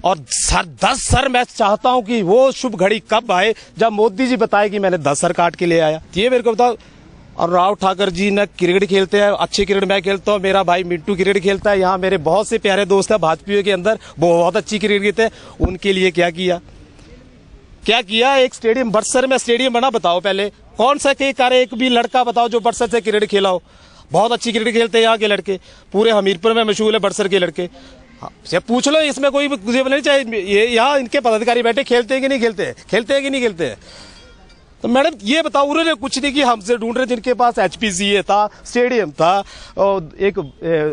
और सर मैं चाहता हूँ कि वो शुभ घड़ी कब आए जब मोदी जी बताए कि मैंने 10 सर काट के ले आया। ये मेरे को बताओ। और राव ठाकर जी ने क्रिकेट खेलते हैं, अच्छे क्रिकेट मैं खेलता हूँ, मेरा भाई मिंटू क्रिकेट खेलता है। यहाँ मेरे बहुत से प्यारे दोस्त हैं भाजपा के अंदर, बहुत अच्छी क्रिकेट खेलते हैं। उनके लिए क्या किया? एक स्टेडियम बरसर में स्टेडियम बना, बताओ पहले कौन सा एक भी लड़का बताओ जो बरसर से क्रिकेट खेला हो। बहुत अच्छी क्रिकेट खेलते हैं यहाँ के लड़के, पूरे हमीरपुर में मशहूर है बरसर के लड़के। से पूछ लो, इसमें कोई नहीं चाहिए। ये यहाँ इनके पदाधिकारी बैठे खेलते हैं कि नहीं खेलते हैं। तो मैडम ये बताओ, उन्होंने कुछ नहीं किया, हमसे ढूंढ रहे जिनके पास HPCA था, स्टेडियम था, और एक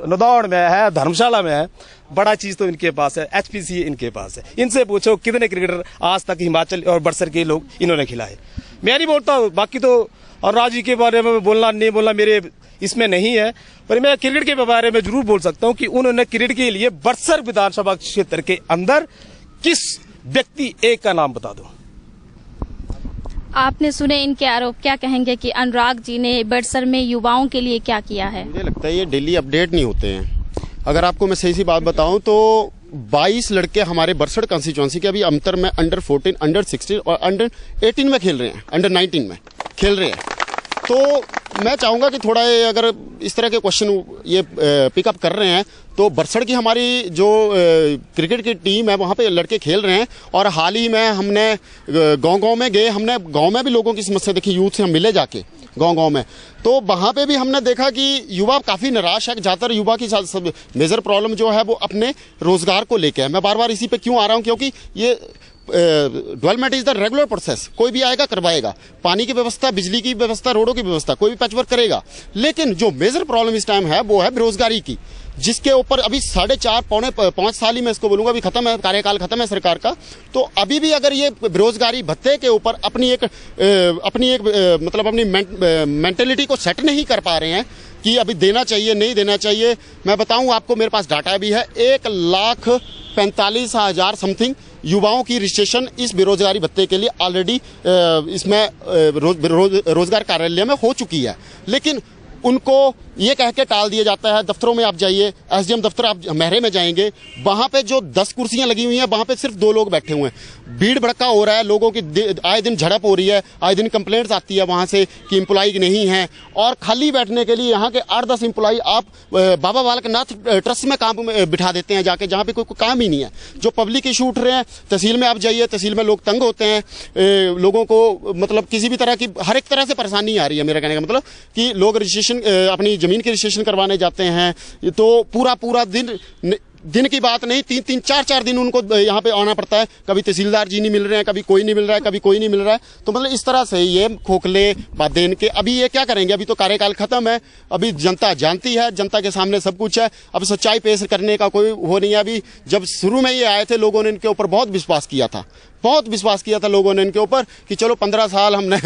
नदौड़ में है, धर्मशाला में है। बड़ा चीज तो इनके पास है, HPCA इनके पास है। इनसे पूछो कितने क्रिकेटर आज तक हिमाचल और बरसर के लोग इन्होंने खिलाए। मैं नहीं बोलता हूँ बाकी तो, और राजी के बारे में बोलना नहीं बोलना मेरे इसमें नहीं है, पर मैं क्रिकेट के बारे में जरूर बोल सकता हूँ कि उन्होंने क्रिकेट के लिए बरसर विधानसभा क्षेत्र के अंदर किस व्यक्ति एक का नाम बता दो। आपने सुने इनके आरोप, क्या कहेंगे कि अनुराग जी ने बरसर में युवाओं के लिए क्या किया है? मुझे लगता है ये डेली अपडेट नहीं होते हैं। अगर आपको मैं सही सी बात बताऊं तो 22 लड़के हमारे बरसड़ कॉन्स्टिट्यूएंसी के अभी अंतर में अंडर 14, अंडर 16 और अंडर 18 में खेल रहे हैं, अंडर 19 में खेल रहे हैं। तो मैं चाहूंगा कि थोड़ा अगर इस तरह के क्वेश्चन ये पिकअप कर रहे हैं तो बरसड़ की हमारी जो क्रिकेट की टीम है वहाँ पे लड़के खेल रहे हैं। और हाल ही में हमने गांव में गए, हमने गांव में भी लोगों की समस्या देखी, यूथ से हम मिले जाके गांव में, तो वहाँ पे भी हमने देखा कि युवा काफ़ी निराश है। ज़्यादातर युवा की मेजर प्रॉब्लम जो है वो अपने रोजगार को लेके है। मैं बार बार इसी पे क्यों आ रहा हूँ, क्योंकि ये development is the regular process. कोई भी आएगा करवाएगा, पानी की व्यवस्था, बिजली की व्यवस्था, रोडों की व्यवस्था, कोई भी पैचवर्क करेगा। लेकिन जो मेजर प्रॉब्लम इस टाइम है वो है बेरोजगारी की, जिसके ऊपर अभी 4.5-5 साल ही मैं इसको बोलूंगा, अभी खत्म है, कार्यकाल खत्म है सरकार का। तो अभी भी अगर ये बेरोजगारी भत्ते के ऊपर अपनी मेंटेलिटी को सेट नहीं कर पा रहे हैं कि अभी देना चाहिए नहीं देना चाहिए। मैं बताऊं आपको, मेरे पास डाटा भी है, 1,45,000 समथिंग युवाओं की रजिस्ट्रेशन इस बेरोजगारी भत्ते के लिए ऑलरेडी इसमें रोजगार कार्यालय में हो चुकी है। लेकिन उनको ये कह के टाल दिया जाता है, दफ्तरों में आप जाइए, SDM दफ्तर आप महरे में जाएंगे, वहां पे जो 10 कुर्सियां लगी हुई हैं वहां पे सिर्फ 2 लोग बैठे हुए हैं। भीड़ भड़का हो रहा है, लोगों की आए दिन झड़प हो रही है, आए दिन कंप्लेंट्स आती है वहां से कि एम्प्लॉय नहीं है। और खाली बैठने के लिए यहाँ के 8-10 एम्प्लॉय आप बाबा बालकनाथ ट्रस्ट में काम बिठा देते हैं जाके, जहाँ पे कोई काम ही नहीं है। जो पब्लिक इशू उठ रहे हैं, तहसील में आप जाइए, तहसील में लोग तंग होते हैं, लोगों को मतलब किसी भी तरह की हर एक तरह से परेशानी आ रही है। मेरा कहने का मतलब कि लोग रजिस्ट्रेशन अपनी जमीन की रजिस्ट्रेशन करवाने जाते हैं, तो पूरा दिन की बात नहीं, 3-3, 4-4 दिन उनको यहाँ पे आना पड़ता है। कभी तहसीलदार जी नहीं मिल रहे हैं, कभी कोई नहीं मिल रहा है, कभी कोई नहीं मिल रहा है। तो मतलब इस तरह से ये खोखले बातें इनके। अभी ये क्या करेंगे, अभी तो कार्यकाल खत्म है, अभी जनता जानती है, जनता के सामने सब कुछ है, अब सच्चाई पेश करने का कोई वो नहीं है। अभी जब शुरू में ये आए थे लोगों ने इनके ऊपर बहुत विश्वास किया था लोगों ने इनके ऊपर कि चलो 15 साल हमने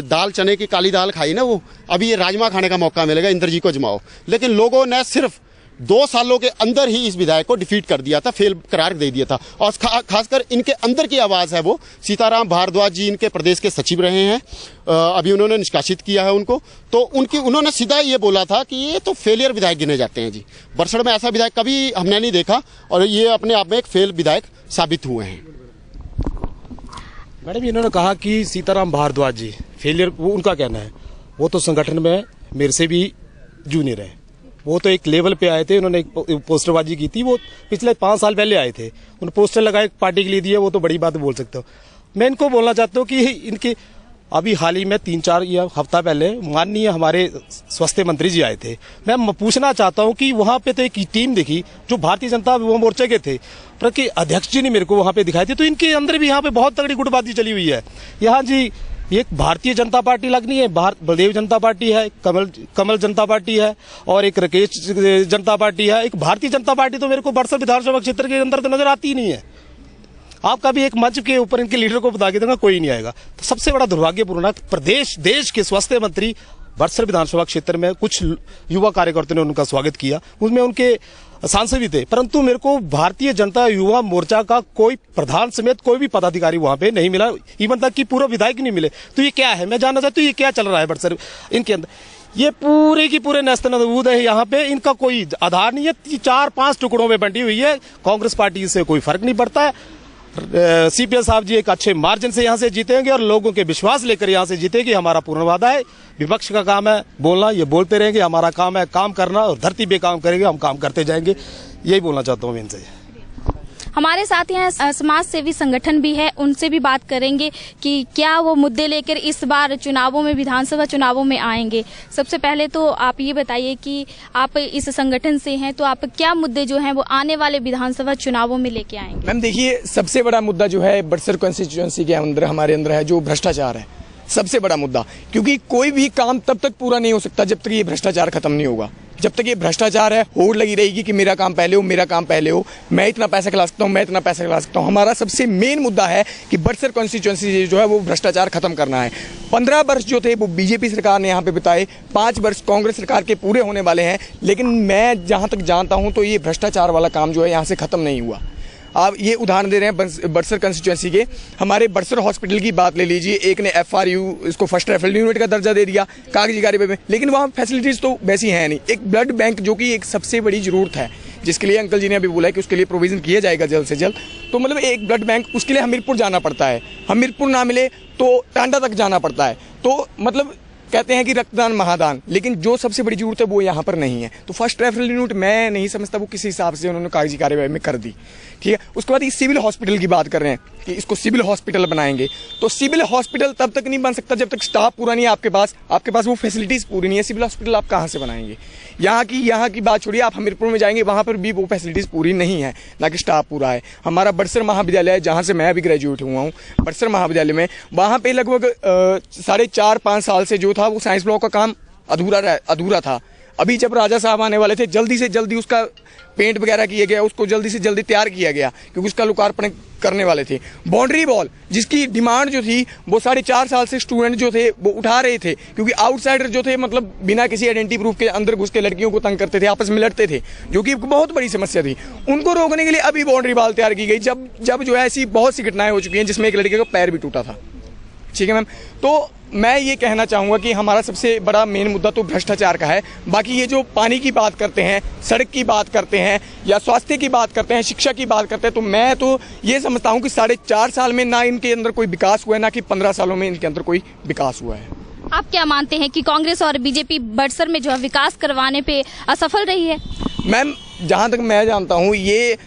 दाल चने की काली दाल खाई ना, वो अभी ये राजमा खाने का मौका मिलेगा, इंद्र जी को जमाओ। लेकिन लोगों ने सिर्फ 2 सालों के अंदर ही इस विधायक को डिफीट कर दिया था, फेल करार दे दिया था। और खासकर इनके अंदर की आवाज है वो, सीताराम भारद्वाज जी इनके प्रदेश के सचिव रहे हैं, अभी उन्होंने निष्कासित किया है उनको। तो उन्होंने सीधा ये बोला था कि ये तो फेलियर विधायक गिने जाते हैं जी, बरसड़ में ऐसा विधायक कभी हमने नहीं देखा, और ये अपने आप में एक फेल विधायक साबित हुए हैं। मैडम इन्होंने कहा कि सीताराम भारद्वाज जी फेलियर, वो उनका कहना है, वो तो संगठन में मेरे से भी जूनियर है, वो तो एक लेवल पे आए थे, उन्होंने एक पोस्टरबाजी की थी, वो पिछले 5 साल पहले आए थे, उन्होंने पोस्टर लगाए पार्टी के लिए दिए, वो तो बड़ी बात बोल सकते हो। मैं इनको बोलना चाहता हूँ कि इनके अभी हाल ही में 3-4 या हफ्ता पहले माननीय हमारे स्वास्थ्य मंत्री जी आए थे। मैं पूछना चाहता हूं कि वहां पे तो एक टीम दिखी जो भारतीय जनता मोर्चे के थे, पर कि अध्यक्ष जी ने मेरे को वहां पे दिखाई थी, तो इनके अंदर भी यहाँ पे बहुत तगड़ी गुटबाजी चली हुई है। यहाँ जी एक भारतीय जनता पार्टी लगनी है, बलदेव जनता पार्टी है, कमल जनता पार्टी है और एक राकेश जनता पार्टी है। एक भारतीय जनता पार्टी तो मेरे को बरसर विधानसभा क्षेत्र के अंदर तो नजर आती ही नहीं है। आपका भी एक मंच के ऊपर इनके लीडर को बता के देगा, कोई नहीं आएगा। तो सबसे बड़ा दुर्भाग्यपूर्ण प्रदेश देश के स्वास्थ्य मंत्री बरसर विधानसभा क्षेत्र में कुछ युवा कार्यकर्ताओं ने उनका स्वागत किया, उसमें उनके सांसद भी थे, परंतु मेरे को भारतीय जनता युवा मोर्चा का कोई प्रधान समेत कोई भी पदाधिकारी वहां पे नहीं मिला, इवन तक कि पूरा विधायक नहीं मिले। तो ये क्या है, मैं जानना चाहती हूँ ये क्या चल रहा है बरसर इनके अंदर। ये पूरे की पूरे नेस्तनाबूद है, यहाँ पे इनका कोई आधार नहीं है, 4-5 टुकड़ों में बंटी हुई है। कांग्रेस पार्टी से कोई फर्क नहीं पड़ता है। सीपीएल साहब जी एक अच्छे मार्जिन से यहाँ से जीतेंगे और लोगों के विश्वास लेकर यहाँ से जीतेंगे, हमारा पूर्ण वादा है। विपक्ष का काम है बोलना, ये बोलते रहेंगे, हमारा काम है काम करना और धरती पे काम करेंगे, हम काम करते जाएंगे। यही बोलना चाहता हूँ मैं इनसे। हमारे साथ यहाँ समाज सेवी संगठन भी है, उनसे भी बात करेंगे कि क्या वो मुद्दे लेकर इस बार चुनावों में, विधानसभा चुनावों में आएंगे। सबसे पहले तो आप ये बताइए कि आप इस संगठन से हैं, तो आप क्या मुद्दे जो हैं वो आने वाले विधानसभा चुनावों में लेके आएंगे। मैम देखिए, सबसे बड़ा मुद्दा जो है बरसर कॉन्स्टिट्यूएंसी के अंदर हमारे अंदर है जो भ्रष्टाचार है, सबसे बड़ा मुद्दा। क्योंकि कोई भी काम तब तक पूरा नहीं हो सकता जब तक ये भ्रष्टाचार खत्म नहीं होगा। जब तक ये भ्रष्टाचार है, होड़ लगी रहेगी कि मेरा काम पहले हो, मेरा काम पहले हो, मैं इतना पैसा खिला सकता हूँ, मैं इतना पैसा खिला सकता हूँ। हमारा सबसे मेन मुद्दा है कि बरसर कॉन्स्टिट्यूएंसी जो है वो भ्रष्टाचार खत्म करना है। 15 वर्ष जो थे वो बीजेपी सरकार ने यहाँ पे बिताए, 5 वर्ष कांग्रेस सरकार के पूरे होने वाले हैं, लेकिन मैं जहाँ तक जानता हूँ तो ये भ्रष्टाचार वाला काम जो है यहाँ से खत्म नहीं हुआ। आप ये उदाहरण दे रहे हैं बरसर कंस्टिट्यूएंसी के, हमारे बरसर हॉस्पिटल की बात ले लीजिए, एक ने FRU इसको फर्स्ट रेफरल यूनिट का दर्जा दे दिया कागजी कार्रवाई में, लेकिन वहाँ फैसिलिटीज तो वैसी हैं नहीं। एक ब्लड बैंक जो कि एक सबसे बड़ी जरूरत है, जिसके लिए अंकल जी ने अभी बोला है कि उसके लिए प्रोविजन किया जाएगा जल्द से जल्द। तो मतलब एक ब्लड बैंक, उसके लिए हमीरपुर जाना पड़ता है, हमीरपुर ना मिले तो टांडा तक जाना पड़ता है। तो मतलब कहते हैं कि रक्तदान महादान, लेकिन जो सबसे बड़ी जरूरत है वो यहाँ पर नहीं है। तो फर्स्ट रेफरल यूनिट मैं नहीं समझता वो किस हिसाब से उन्होंने कागजी कार्यवाही में कर दी, ठीक है। उसके बाद ये सिविल हॉस्पिटल की बात कर रहे हैं कि इसको सिविल हॉस्पिटल बनाएंगे, तो सिविल हॉस्पिटल तब तक नहीं बन सकता जब तक स्टाफ पूरा नहीं है आपके पास वो फैसिलिटीज पूरी नहीं है। सिविल हॉस्पिटल आप कहाँ से बनाएंगे? यहाँ की बात छोड़िए, आप हमीरपुर में जाएंगे वहाँ पर भी वो फैसिलिटीज पूरी नहीं है, ना कि स्टाफ पूरा है। हमारा बरसर महाविद्यालय है जहाँ से मैं भी ग्रेजुएट हुआ हूँ, बरसर महाविद्यालय में, वहाँ पे लगभग 4.5-5 साल से जो था वो साइंस ब्लॉक का काम अधूरा था। अभी जब राजा साहब आने वाले थे, जल्दी से जल्दी उसका पेंट वगैरह किया गया, उसको जल्दी से जल्दी तैयार किया गया क्योंकि उसका लोकार्पण करने वाले थे। बाउंड्री वॉल जिसकी डिमांड जो थी वो 4.5 साल से स्टूडेंट जो थे वो उठा रहे थे, क्योंकि आउटसाइडर जो थे मतलब बिना किसी आइडेंटिटी प्रूफ के अंदर घुस के लड़कियों को तंग करते थे, आपस में लड़ते थे, जो कि बहुत बड़ी समस्या थी। उनको रोकने के लिए अभी बाउंड्री वॉल तैयार की गई, जब जो है ऐसी बहुत सी घटनाएं हो चुकी हैं जिसमें एक लड़के का पैर भी टूटा था, ठीक है मैम। तो मैं ये कहना चाहूँगा कि हमारा सबसे बड़ा मेन मुद्दा तो भ्रष्टाचार का है। बाकी ये जो पानी की बात करते हैं, सड़क की बात करते हैं या स्वास्थ्य की बात करते हैं, शिक्षा की बात करते हैं, तो मैं तो ये समझता हूँ कि 4.5 साल में ना इनके अंदर कोई विकास हुआ है, ना कि 15 सालों में इनके अंदर कोई विकास हुआ है। आप क्या मानते हैं कि कांग्रेस और बीजेपी बरसर में जो है विकास करवाने पे असफल रही है? मैम जहाँ तक मैं जानता हूँ ये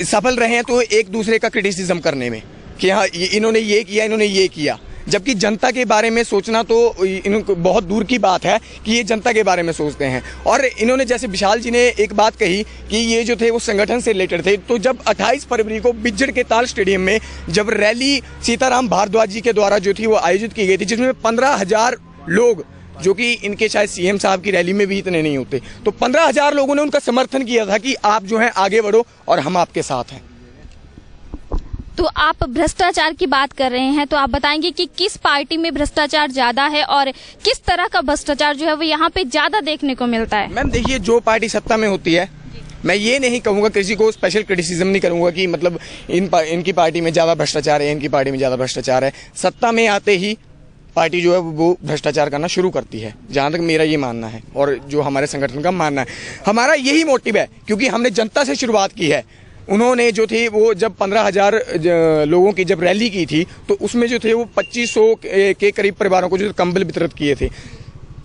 सफल रहे हैं तो एक दूसरे का क्रिटिसिज्म करने में कि हाँ इन्होंने ये किया, इन्होंने ये किया, जबकि जनता के बारे में सोचना तो इनको बहुत दूर की बात है कि ये जनता के बारे में सोचते हैं। और इन्होंने जैसे विशाल जी ने एक बात कही कि ये जो थे वो संगठन से रिलेटेड थे, तो जब 28 फरवरी को बिज्जड़ के ताल स्टेडियम में जब रैली सीताराम भारद्वाज जी के द्वारा जो थी वो आयोजित की गई थी, जिसमें 15,000 लोग, जो कि इनके शायद सीएम साहब की रैली में भी इतने नहीं होते, तो 15,000 लोगों ने उनका समर्थन किया था कि आप जो है आगे बढ़ो और हम आपके साथ हैं। तो आप भ्रष्टाचार की बात कर रहे हैं, तो आप बताएंगे कि किस पार्टी में भ्रष्टाचार ज्यादा है और किस तरह का भ्रष्टाचार जो है वो यहाँ पे ज्यादा देखने को मिलता है? मैम देखिए, जो पार्टी सत्ता में होती है, मैं ये नहीं कहूँगा, किसी को स्पेशल क्रिटिसिज्म नहीं करूँगा कि मतलब इनकी पार्टी में ज़्यादा भ्रष्टाचार है, इनकी पार्टी में ज़्यादा भ्रष्टाचार है। सत्ता में आते ही पार्टी जो है वो भ्रष्टाचार करना शुरू करती है, जहाँ तक मेरा ये मानना है और जो हमारे संगठन का मानना है। हमारा यही मोटिव है, क्योंकि हमने जनता से शुरुआत की है। उन्होंने जो थे वो जब 15,000 लोगों की जब रैली की थी तो उसमें जो थे वो 2500 के करीब परिवारों को जो कंबल वितरित किए थे।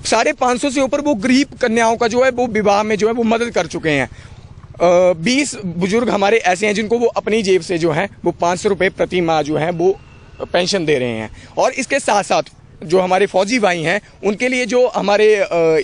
550 से ऊपर वो गरीब कन्याओं का जो है वो विवाह में जो है वो मदद कर चुके हैं। 20 बुजुर्ग हमारे ऐसे हैं जिनको वो अपनी जेब से जो है वो 500 रुपये प्रति माह जो है वो पेंशन दे रहे हैं। और इसके साथ साथ जो हमारे फौजी भाई हैं उनके लिए जो हमारे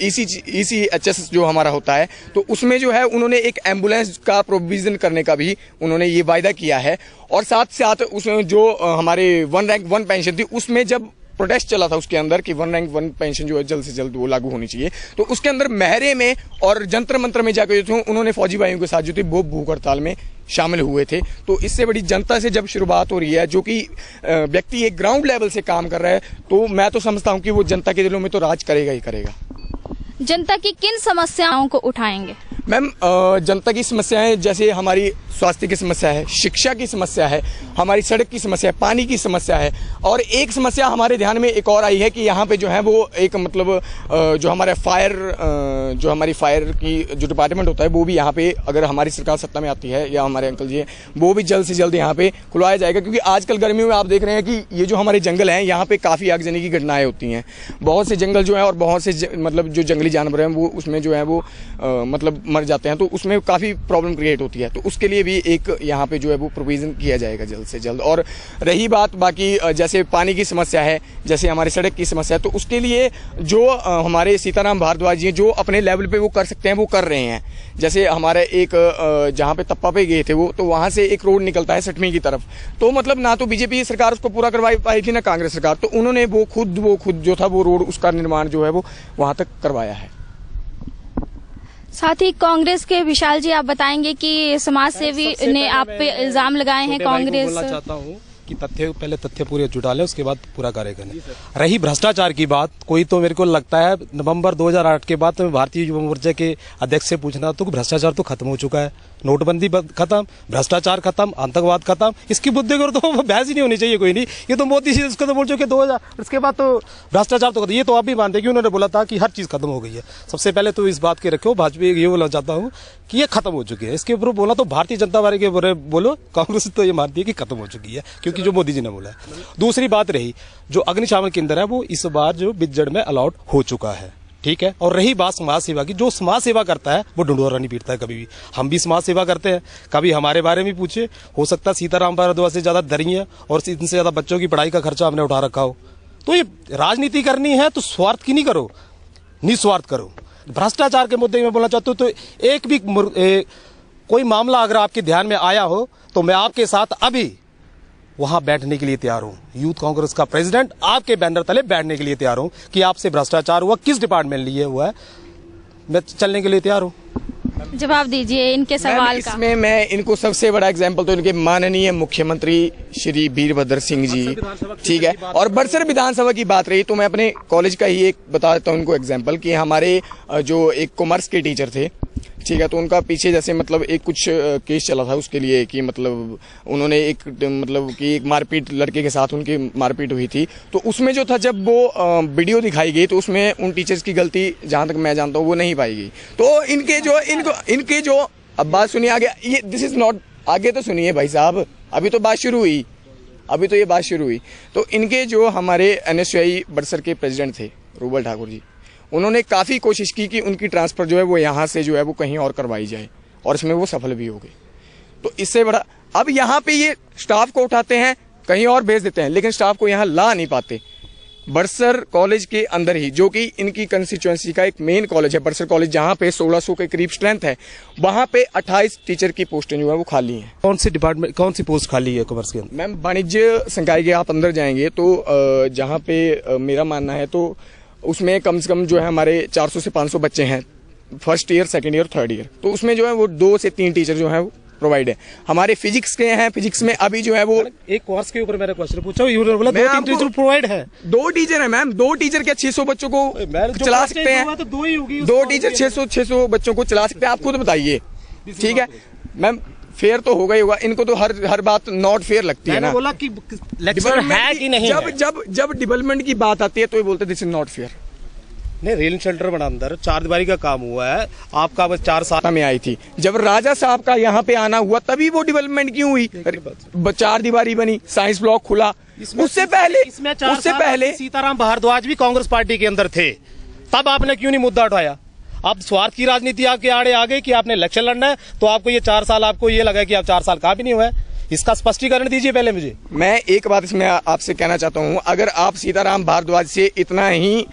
ECHS जो हमारा होता है तो उसमें जो है उन्होंने एक एम्बुलेंस का प्रोविज़न करने का भी उन्होंने ये वायदा किया है। और साथ साथ उसमें जो हमारे 1 रैंक 1 पेंशन थी उसमें जब प्रोटेस्ट चला था उसके अंदर कि 1 रैंक 1 पेंशन जो है जल्द से जल्द वो लागू होनी चाहिए, तो उसके अंदर महरे में और जंतर मंत्र में जाकर जो थे उन्होंने फौजी भाइयों के साथ जो थे वो भूख हड़ताल में शामिल हुए थे। तो इससे बड़ी जनता से जब शुरुआत हो रही है, जो कि व्यक्ति एक ग्राउंड लेवल से काम कर रहा है, तो मैं तो समझता हूं कि वो जनता के दिलों में तो राज करेगा ही करेगा। जनता की किन समस्याओं को उठाएंगे? मैम, जनता की समस्याएं जैसे हमारी स्वास्थ्य की समस्या है, शिक्षा की समस्या है, हमारी सड़क की समस्या है, पानी की समस्या है। और एक समस्या हमारे ध्यान में एक और आई है कि यहाँ पे जो है वो एक मतलब जो हमारा जो हमारी फायर की जो डिपार्टमेंट होता है वो भी यहाँ पे अगर हमारी सरकार सत्ता में आती है या हमारे अंकल जी हैं वो भी जल्द से जल्द यहाँ पे खुलवाया जाएगा। क्योंकि आजकल गर्मियों में आप देख रहे हैं कि ये जो हमारे जंगल हैं यहाँ पे काफ़ी आगजनी की घटनाएं होती हैं। बहुत से जंगल जो है और बहुत से मतलब जो जंगली जानवर हैं वो उसमें जो है वो मतलब मर जाते हैं, तो उसमें काफ़ी प्रॉब्लम क्रिएट होती है। तो उसके लिए भी एक यहाँ पे जो है वो प्रोविज़न किया जाएगा जल्द से जल्द। और रही बात बाकी जैसे पानी की समस्या है, जैसे हमारी सड़क की समस्या है, तो उसके लिए जो हमारे सीताराम भारद्वाज जी जो अपने लेवल पे वो कर सकते हैं वो कर रहे हैं। जैसे हमारे एक जहाँ पे तप्पा पे गए थे वो, तो वहाँ से एक रोड निकलता है सटमी की तरफ, तो मतलब ना तो बीजेपी सरकार उसको पूरा करवा पाई थी ना कांग्रेस सरकार, तो उन्होंने वो खुद जो था वो रोड उसका निर्माण जो है वो वहाँ तक करवाया है। साथ ही कांग्रेस के विशाल जी, आप बताएंगे कि समाज सेवी ने आप पे इल्जाम लगाए हैं कांग्रेस। बोलना चाहता हूँ कि तथ्य पूरे जुटा लें, उसके बाद पूरा कार्य करें। रही भ्रष्टाचार की बात, कोई तो मेरे को लगता है नवंबर 2008 के बाद तो मैं भारतीय युवा मोर्चा के अध्यक्ष से पूछना तो भ्रष्टाचार तो खत्म हो चुका है। नोटबंदी खत्म, भ्रष्टाचार खत्म, आतंकवाद खत्म। इसकी बुद्धि को तो बहस ही नहीं होनी चाहिए कोई नहीं। ये तो मोदी जी उसको तो बोल चुके 2000, उसके बाद तो भ्रष्टाचार तो खत्म। ये तो आप भी मानते कि उन्होंने बोला था कि हर चीज खत्म हो गई है। सबसे पहले तो इस बात के रखो, भाजपा ये बोलना चाहता हूँ कि ये खत्म हो चुकी है। इसके ऊपर बोला तो भारतीय जनता पार्टी के ऊपर बोलो, कांग्रेस तो ये मानती है कि खत्म हो चुकी है, क्योंकि जो मोदी जी ने बोला है। दूसरी बात रही जो अग्निशमन केंद्र है वो इस बार जो बिज्जड़ में अलॉट हो चुका है, ठीक है। और रही बात समाज सेवा की, जो समाज सेवा करता है वो ढिंढोरा नहीं पीटता है कभी भी। हम भी समाज सेवा करते हैं, कभी हमारे बारे में पूछे, हो सकता है सीताराम भारद्वाज से ज्यादा दरी है और इनसे ज्यादा बच्चों की पढ़ाई का खर्चा हमने उठा रखा हो। तो ये राजनीति करनी है तो स्वार्थ की नहीं करो, निस्वार्थ करो। भ्रष्टाचार के मुद्दे में बोलना चाहता हूँ तो एक भी कोई मामला अगर आपके ध्यान में आया हो तो मैं आपके साथ अभी वहां बैठने के लिए तैयार हूं। यूथ कांग्रेस का प्रेसिडेंट आपके बैनर तले बैठने के लिए तैयार हूं कि आपसे भ्रष्टाचार हुआ, किस डिपार्टमेंट लिए हुआ है, मैं चलने के लिए तैयार हूं। जवाब दीजिए इनके सवाल का। इसमें मैं इनको सबसे बड़ा एग्जाम्पल तो इनके माननीय मुख्यमंत्री श्री वीरभद्र सिंह जी, ठीक है। और बड़सर विधानसभा की बात रही तो मैं अपने कॉलेज का ही एक बता देता हूँ उनको एग्जाम्पल कि हमारे जो एक कॉमर्स के टीचर थे, ठीक है, तो उनका पीछे जैसे मतलब एक कुछ केस चला था उसके लिए कि मतलब उन्होंने एक मतलब कि एक मारपीट लड़के के साथ उनकी मारपीट हुई थी। तो उसमें जो था जब वो वीडियो दिखाई गई तो उसमें उन टीचर्स की गलती जहां तक मैं जानता हूँ वो नहीं पाई गई। तो इनके जो अब बात सुनिए आगे, ये दिस इज नॉट, आगे तो सुनिए भाई साहब, अभी तो बात शुरू हुई, अभी तो ये बात शुरू हुई। तो इनके जो हमारे NSUI बड़सर के प्रेसिडेंट थे रूबल ठाकुर जी, उन्होंने काफ़ी कोशिश की कि उनकी ट्रांसफ़र जो है वो यहाँ से जो है वो कहीं और करवाई जाए और इसमें वो सफल भी हो गए। तो इससे बड़ा अब यहाँ पे ये स्टाफ को उठाते हैं कहीं और भेज देते हैं, लेकिन स्टाफ को यहाँ ला नहीं पाते। बड़सर कॉलेज के अंदर ही, जो कि इनकी कंस्टिट्यूएंसी का एक मेन कॉलेज है बड़सर कॉलेज, जहाँ पे 1600 के करीब स्ट्रेंथ है, वहाँ पे 28 टीचर की पोस्टें जो है वो खाली हैं। कौन सी डिपार्टमेंट, कौन सी पोस्ट खाली है कॉमर्स के अंदर? मैम, वाणिज्य संकाय के आप अंदर जाएंगे तो जहाँ पे मेरा मानना है तो उसमें कम से कम जो है हमारे 400 से 500 बच्चे हैं, first year, second year, third year. तो उसमें जो है वो 2 से 3 टीचर जो है वो प्रोवाइड है। हमारे फिजिक्स के हैं, फिजिक्स में अभी जो है वो एक कोर्स के ऊपर मैंने क्वेश्चन पूछा, बोला 2-3 टीचर प्रोवाइड है। 2 टीचर है मैम, 2 टीचर क्या 600 बच्चों को चला सकते हैं? तो 2 ही होगी, 2 टीचर 600 बच्चों को चला सकते हैं, आप खुद बताइए, ठीक है मैम। फेयर तो होगा ही होगा, इनको तो हर बात नॉट फेयर लगती है ना। बोला कि लेक्चर है कि नहीं। जब डेवलपमेंट की बात आती है तो ये बोलते दिस इज नॉट फेयर। नहीं, रेल शेल्टर बना अंदर 4 दीवारी का काम हुआ है। आपका बस 4 साल में आई थी जब राजा साहब का यहाँ पे आना हुआ, तभी वो डेवलपमेंट क्यों हुई? 4 दीवारी बनी, साइंस ब्लॉक खुला। उससे पहले सीताराम भारद्वाज भी कांग्रेस पार्टी के अंदर थे, तब आपने क्यों नहीं मुद्दा उठाया? आप स्वार्थ की राजनीति आपके आड़े आ गई कि आपने इलेक्शन लड़ना है, तो आपको ये 4 साल आपको ये लगा कि आप 4 साल का भी नहीं हुआ है। इसका स्पष्टीकरण दीजिए पहले मुझे। मैं एक बात इसमें आपसे कहना चाहता हूँ, अगर आप सीताराम भारद्वाज से इतना ही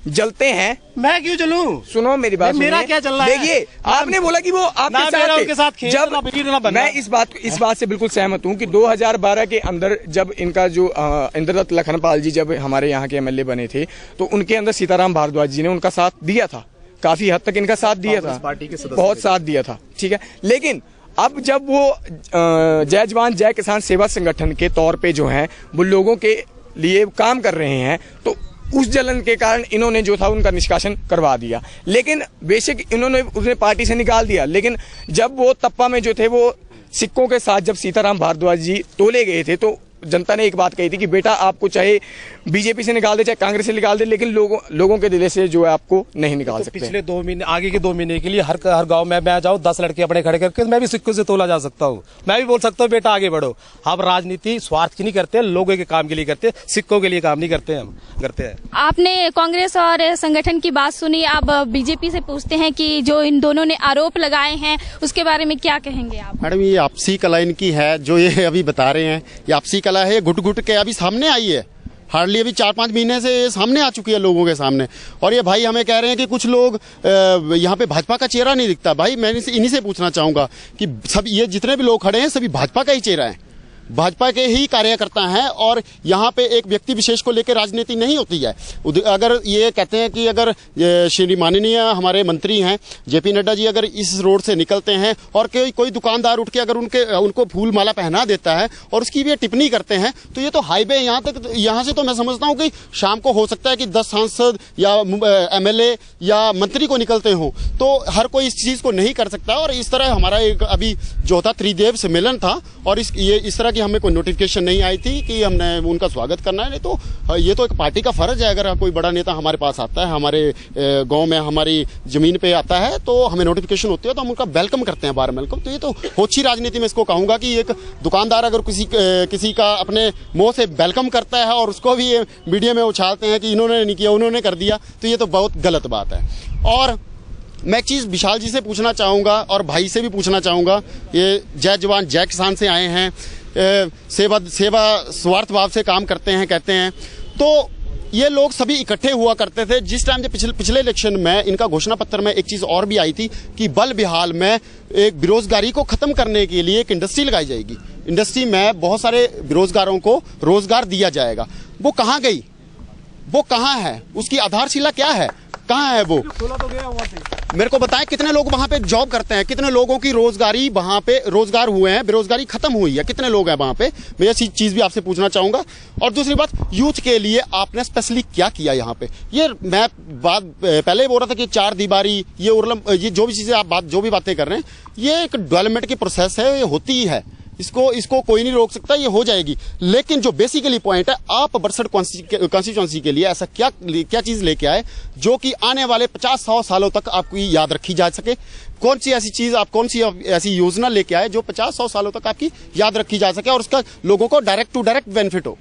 जलते हैं, मैं क्यों चलूं? सुनो मेरी बात, मेरा क्या चल रहा है? देखिए, आपने बोला कि वो आपके साथ जब मैं इस बात से बिल्कुल सहमत हूँ कि 2012 के अंदर जब इनका जो इंद्रदत्त लखनपाल जी जब हमारे यहाँ के एमएलए बने थे, तो उनके अंदर सीताराम भारद्वाज जी ने उनका साथ दिया था, काफी हद तक इनका साथ दिया था, बहुत साथ दिया था, ठीक है। लेकिन अब जब वो जय जवान जय किसान सेवा संगठन के तौर पे जो है वो लोगों के लिए काम कर रहे हैं, तो उस जलन के कारण इन्होंने जो था उनका निष्कासन करवा दिया। लेकिन बेशक इन्होंने उन्हें पार्टी से निकाल दिया, लेकिन जब वो तप्पा में जो थे वो सिक्कों के साथ जब सीताराम भारद्वाज जी तोले गए थे, तो जनता ने एक बात कही थी कि बेटा आपको चाहे बीजेपी से निकाल दे चाहे कांग्रेस से निकाल दे, लेकिन लोगों के दिले से जो है आपको नहीं निकाल सकते। पिछले 2 महीने, आगे के 2 महीने के लिए हर गांव में मैं जाऊं 10 लड़के अपने खड़े करके मैं भी सिक्कों से तोला जा सकता हूं। मैं भी बोल सकता हूं बेटा आगे बढ़ो। हम राजनीति स्वार्थ की नहीं करते, लोगों के काम के लिए करते, सिक्कों के लिए काम नहीं करते, हम करते हैं। आपने कांग्रेस और संगठन की बात सुनी, अब बीजेपी से पूछते हैं कि जो इन दोनों ने आरोप लगाए हैं उसके बारे में क्या कहेंगे आप? मैडम, ये आपसी कला इनकी है, जो ये अभी बता रहे हैं, ये आपसी कला है, घुट घुट के अभी सामने आई है। हार्डली अभी 4-5 महीने से ये सामने आ चुकी है लोगों के सामने। और ये भाई हमें कह रहे हैं कि कुछ लोग यहाँ पे भाजपा का चेहरा नहीं दिखता। भाई मैं इन्हीं से पूछना चाहूंगा कि सब ये जितने भी लोग खड़े हैं सभी भाजपा का ही चेहरा है, भाजपा के ही कार्यकर्ता हैं, और यहाँ पे एक व्यक्ति विशेष को लेकर राजनीति नहीं होती है। अगर ये कहते हैं कि अगर श्री माननीय हमारे मंत्री हैं जेपी नड्डा जी अगर इस रोड से निकलते हैं और कोई दुकानदार उठ के अगर उनको फूल माला पहना देता है और उसकी भी टिप्पणी करते हैं, तो ये तो हाईवे यहाँ से तो मैं समझता हूँ कि शाम को हो सकता है कि 10 सांसद या एमएलए या मंत्री को निकलते हों, तो हर कोई इस चीज़ को नहीं कर सकता। और इस तरह हमारा एक अभी जो था त्रिदेव सम्मेलन था, और इस तरह की हमें कोई नोटिफिकेशन नहीं आई थी कि हमने उनका स्वागत करना है। नहीं तो ये तो एक पार्टी का फर्ज है, अगर कोई बड़ा नेता हमारे पास आता है, हमारे गांव में हमारी जमीन पे आता है, तो हमें नोटिफिकेशन होती है तो हम उनका वेलकम करते हैं, बार वेलकम। तो ये तो होची राजनीति में इसको कहूंगा कि एक दुकानदार अगर किसी का अपने मुंह से वेलकम करता है और उसको भी मीडिया में उछालते हैं कि इन्होंने नहीं किया उन्होंने कर दिया, तो ये तो बहुत गलत बात है। और मैं एक चीज़ विशाल जी से पूछना चाहूँगा और भाई से भी पूछना चाहूँगा, ये जय जवान जय किसान से आए हैं, सेवा स्वार्थ भाव से काम करते हैं कहते हैं, तो ये लोग सभी इकट्ठे हुआ करते थे जिस टाइम से पिछले इलेक्शन में इनका घोषणा पत्र में एक चीज़ और भी आई थी कि बल बिहाल में एक बेरोजगारी को खत्म करने के लिए एक इंडस्ट्री लगाई जाएगी, इंडस्ट्री में बहुत सारे बेरोजगारों को रोजगार दिया जाएगा। वो कहाँ गई, वो कहाँ है, उसकी आधारशिला क्या है, कहाँ है वो? मेरे को बताएं कितने लोग वहां पे जॉब करते हैं, कितने लोगों की रोजगारी वहां पे रोजगार हुए हैं, बेरोजगारी खत्म हुई है, कितने लोग हैं वहां पे? मैं ये चीज भी आपसे पूछना चाहूंगा। और दूसरी बात, यूथ के लिए आपने स्पेशली क्या किया यहाँ पे? ये मैं बात पहले बोल रहा था कि 4 दीवारी ये जो भी चीजें आप जो भी बातें कर रहे हैं, ये एक डेवलपमेंट की प्रोसेस है, ये होती ही है, इसको कोई नहीं रोक सकता, ये हो जाएगी। लेकिन जो बेसिकली पॉइंट है, आप बरसठ कॉन्स्टिट्यूंसी के लिए ऐसा क्या चीज लेके आए जो कि आने वाले 50-100 सालों तक आपको याद रखी जा सके? कौन सी ऐसी योजना लेके आए जो 50-100 सालों तक आपकी याद रखी जा सके और उसका लोगों को डायरेक्ट टू डायरेक्ट बेनिफिट हो?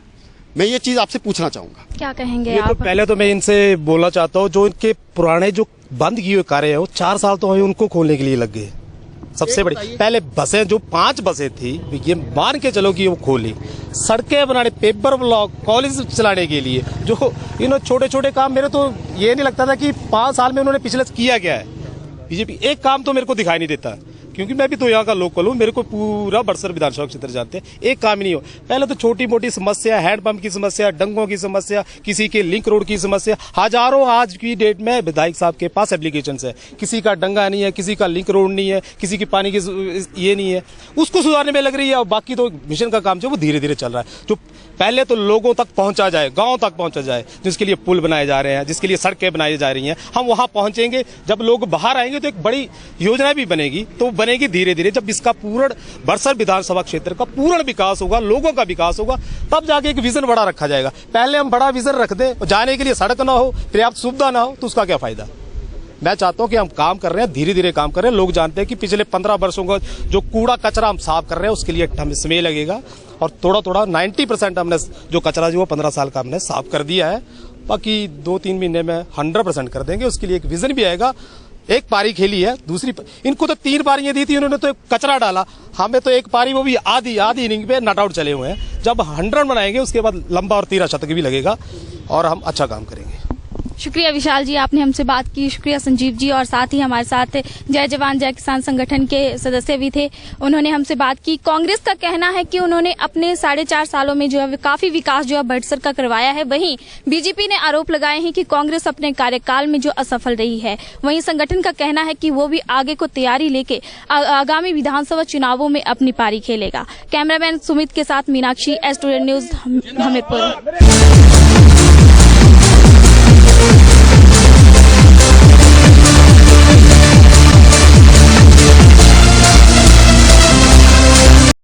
मैं ये चीज आपसे पूछना चाहूंगा। क्या कहेंगे आप? तो पहले तो मैं इनसे बोलना चाहता हूँ, जो इनके पुराने जो बंद किए हुए कार्य है वो 4 साल तो हमें उनको खोलने के लिए लग गए। सबसे बड़ी पहले बसें, जो 5 बसें थी, ये मान के चलो कि वो खोली, सड़कें बनाने, पेपर ब्लॉक, कॉलेज चलाने के लिए जो इन्होंने छोटे छोटे काम, मेरे तो ये नहीं लगता था कि 5 साल में उन्होंने पिछले किया क्या है। बीजेपी एक काम तो मेरे को दिखाई नहीं देता, क्योंकि मैं भी तो यहाँ का लोकल हूँ, मेरे को पूरा बरसर विधानसभा क्षेत्र जानते हैं, एक काम ही नहीं हो। पहले तो छोटी मोटी समस्या, हैंडपंप की समस्या, डंगों की समस्या, किसी के लिंक रोड की समस्या, हजारों आज की डेट में विधायक साहब के पास एप्लीकेशन है, किसी का डंगा नहीं है, किसी का लिंक रोड नहीं है, किसी की पानी की ये नहीं है, उसको सुधारने में लग रही है। और बाकी तो मिशन का काम जो वो धीरे धीरे चल रहा है, जो पहले तो लोगों तक पहुंचा जाए, गांव तक पहुंचा जाए, जिसके लिए पुल बनाए जा रहे हैं, जिसके लिए सड़कें बनाई जा रही हैं, हम वहां पहुंचेंगे। जब लोग बाहर आएंगे तो एक बड़ी योजना भी बनेगी, तो बनेगी धीरे धीरे। जब इसका पूर्ण बड़सर विधानसभा क्षेत्र का पूर्ण विकास होगा, लोगों का विकास होगा, तब जाके एक विजन बड़ा रखा जाएगा। पहले हम बड़ा विजन रख दें, जाने के लिए सड़क ना हो, पर्याप्त सुविधा ना हो, तो उसका क्या फायदा। मैं चाहता हूं कि हम काम कर रहे हैं, धीरे धीरे काम कर रहे हैं। लोग जानते हैं कि पिछले 15 वर्षों का जो कूड़ा कचरा हम साफ कर रहे हैं, उसके लिए हमें समय लगेगा, और थोड़ा थोड़ा 90% हमने जो कचरा जो 15 साल का हमने साफ कर दिया है। बाकी 2-3 महीने में 100% कर देंगे। उसके लिए एक विजन भी आएगा। एक पारी खेली है, दूसरी इनको तो 3 पारियां दी थी, उन्होंने तो कचरा डाला। हमें तो एक पारी, वो भी आधी इनिंग पे नॉट आउट चले हुए हैं। जब 100 बनाएंगे उसके बाद लंबा और 13 शतक भी लगेगा और हम अच्छा काम करेंगे। शुक्रिया विशाल जी, आपने हमसे बात की। शुक्रिया संजीव जी, और साथ ही हमारे साथ जय जवान जय किसान संगठन के सदस्य भी थे, उन्होंने हमसे बात की। कांग्रेस का कहना है कि उन्होंने अपने 4.5 सालों में जो है काफी विकास जो है बड़सर का करवाया है। वहीं बीजेपी ने आरोप लगाए हैं कि कांग्रेस अपने कार्यकाल में जो असफल रही है। वहीं संगठन का कहना है कि वो भी आगे को तैयारी लेके आगामी विधानसभा चुनावों में अपनी पारी खेलेगा। कैमरामैन सुमित के साथ Meenakshi, S today news, Hamirpur.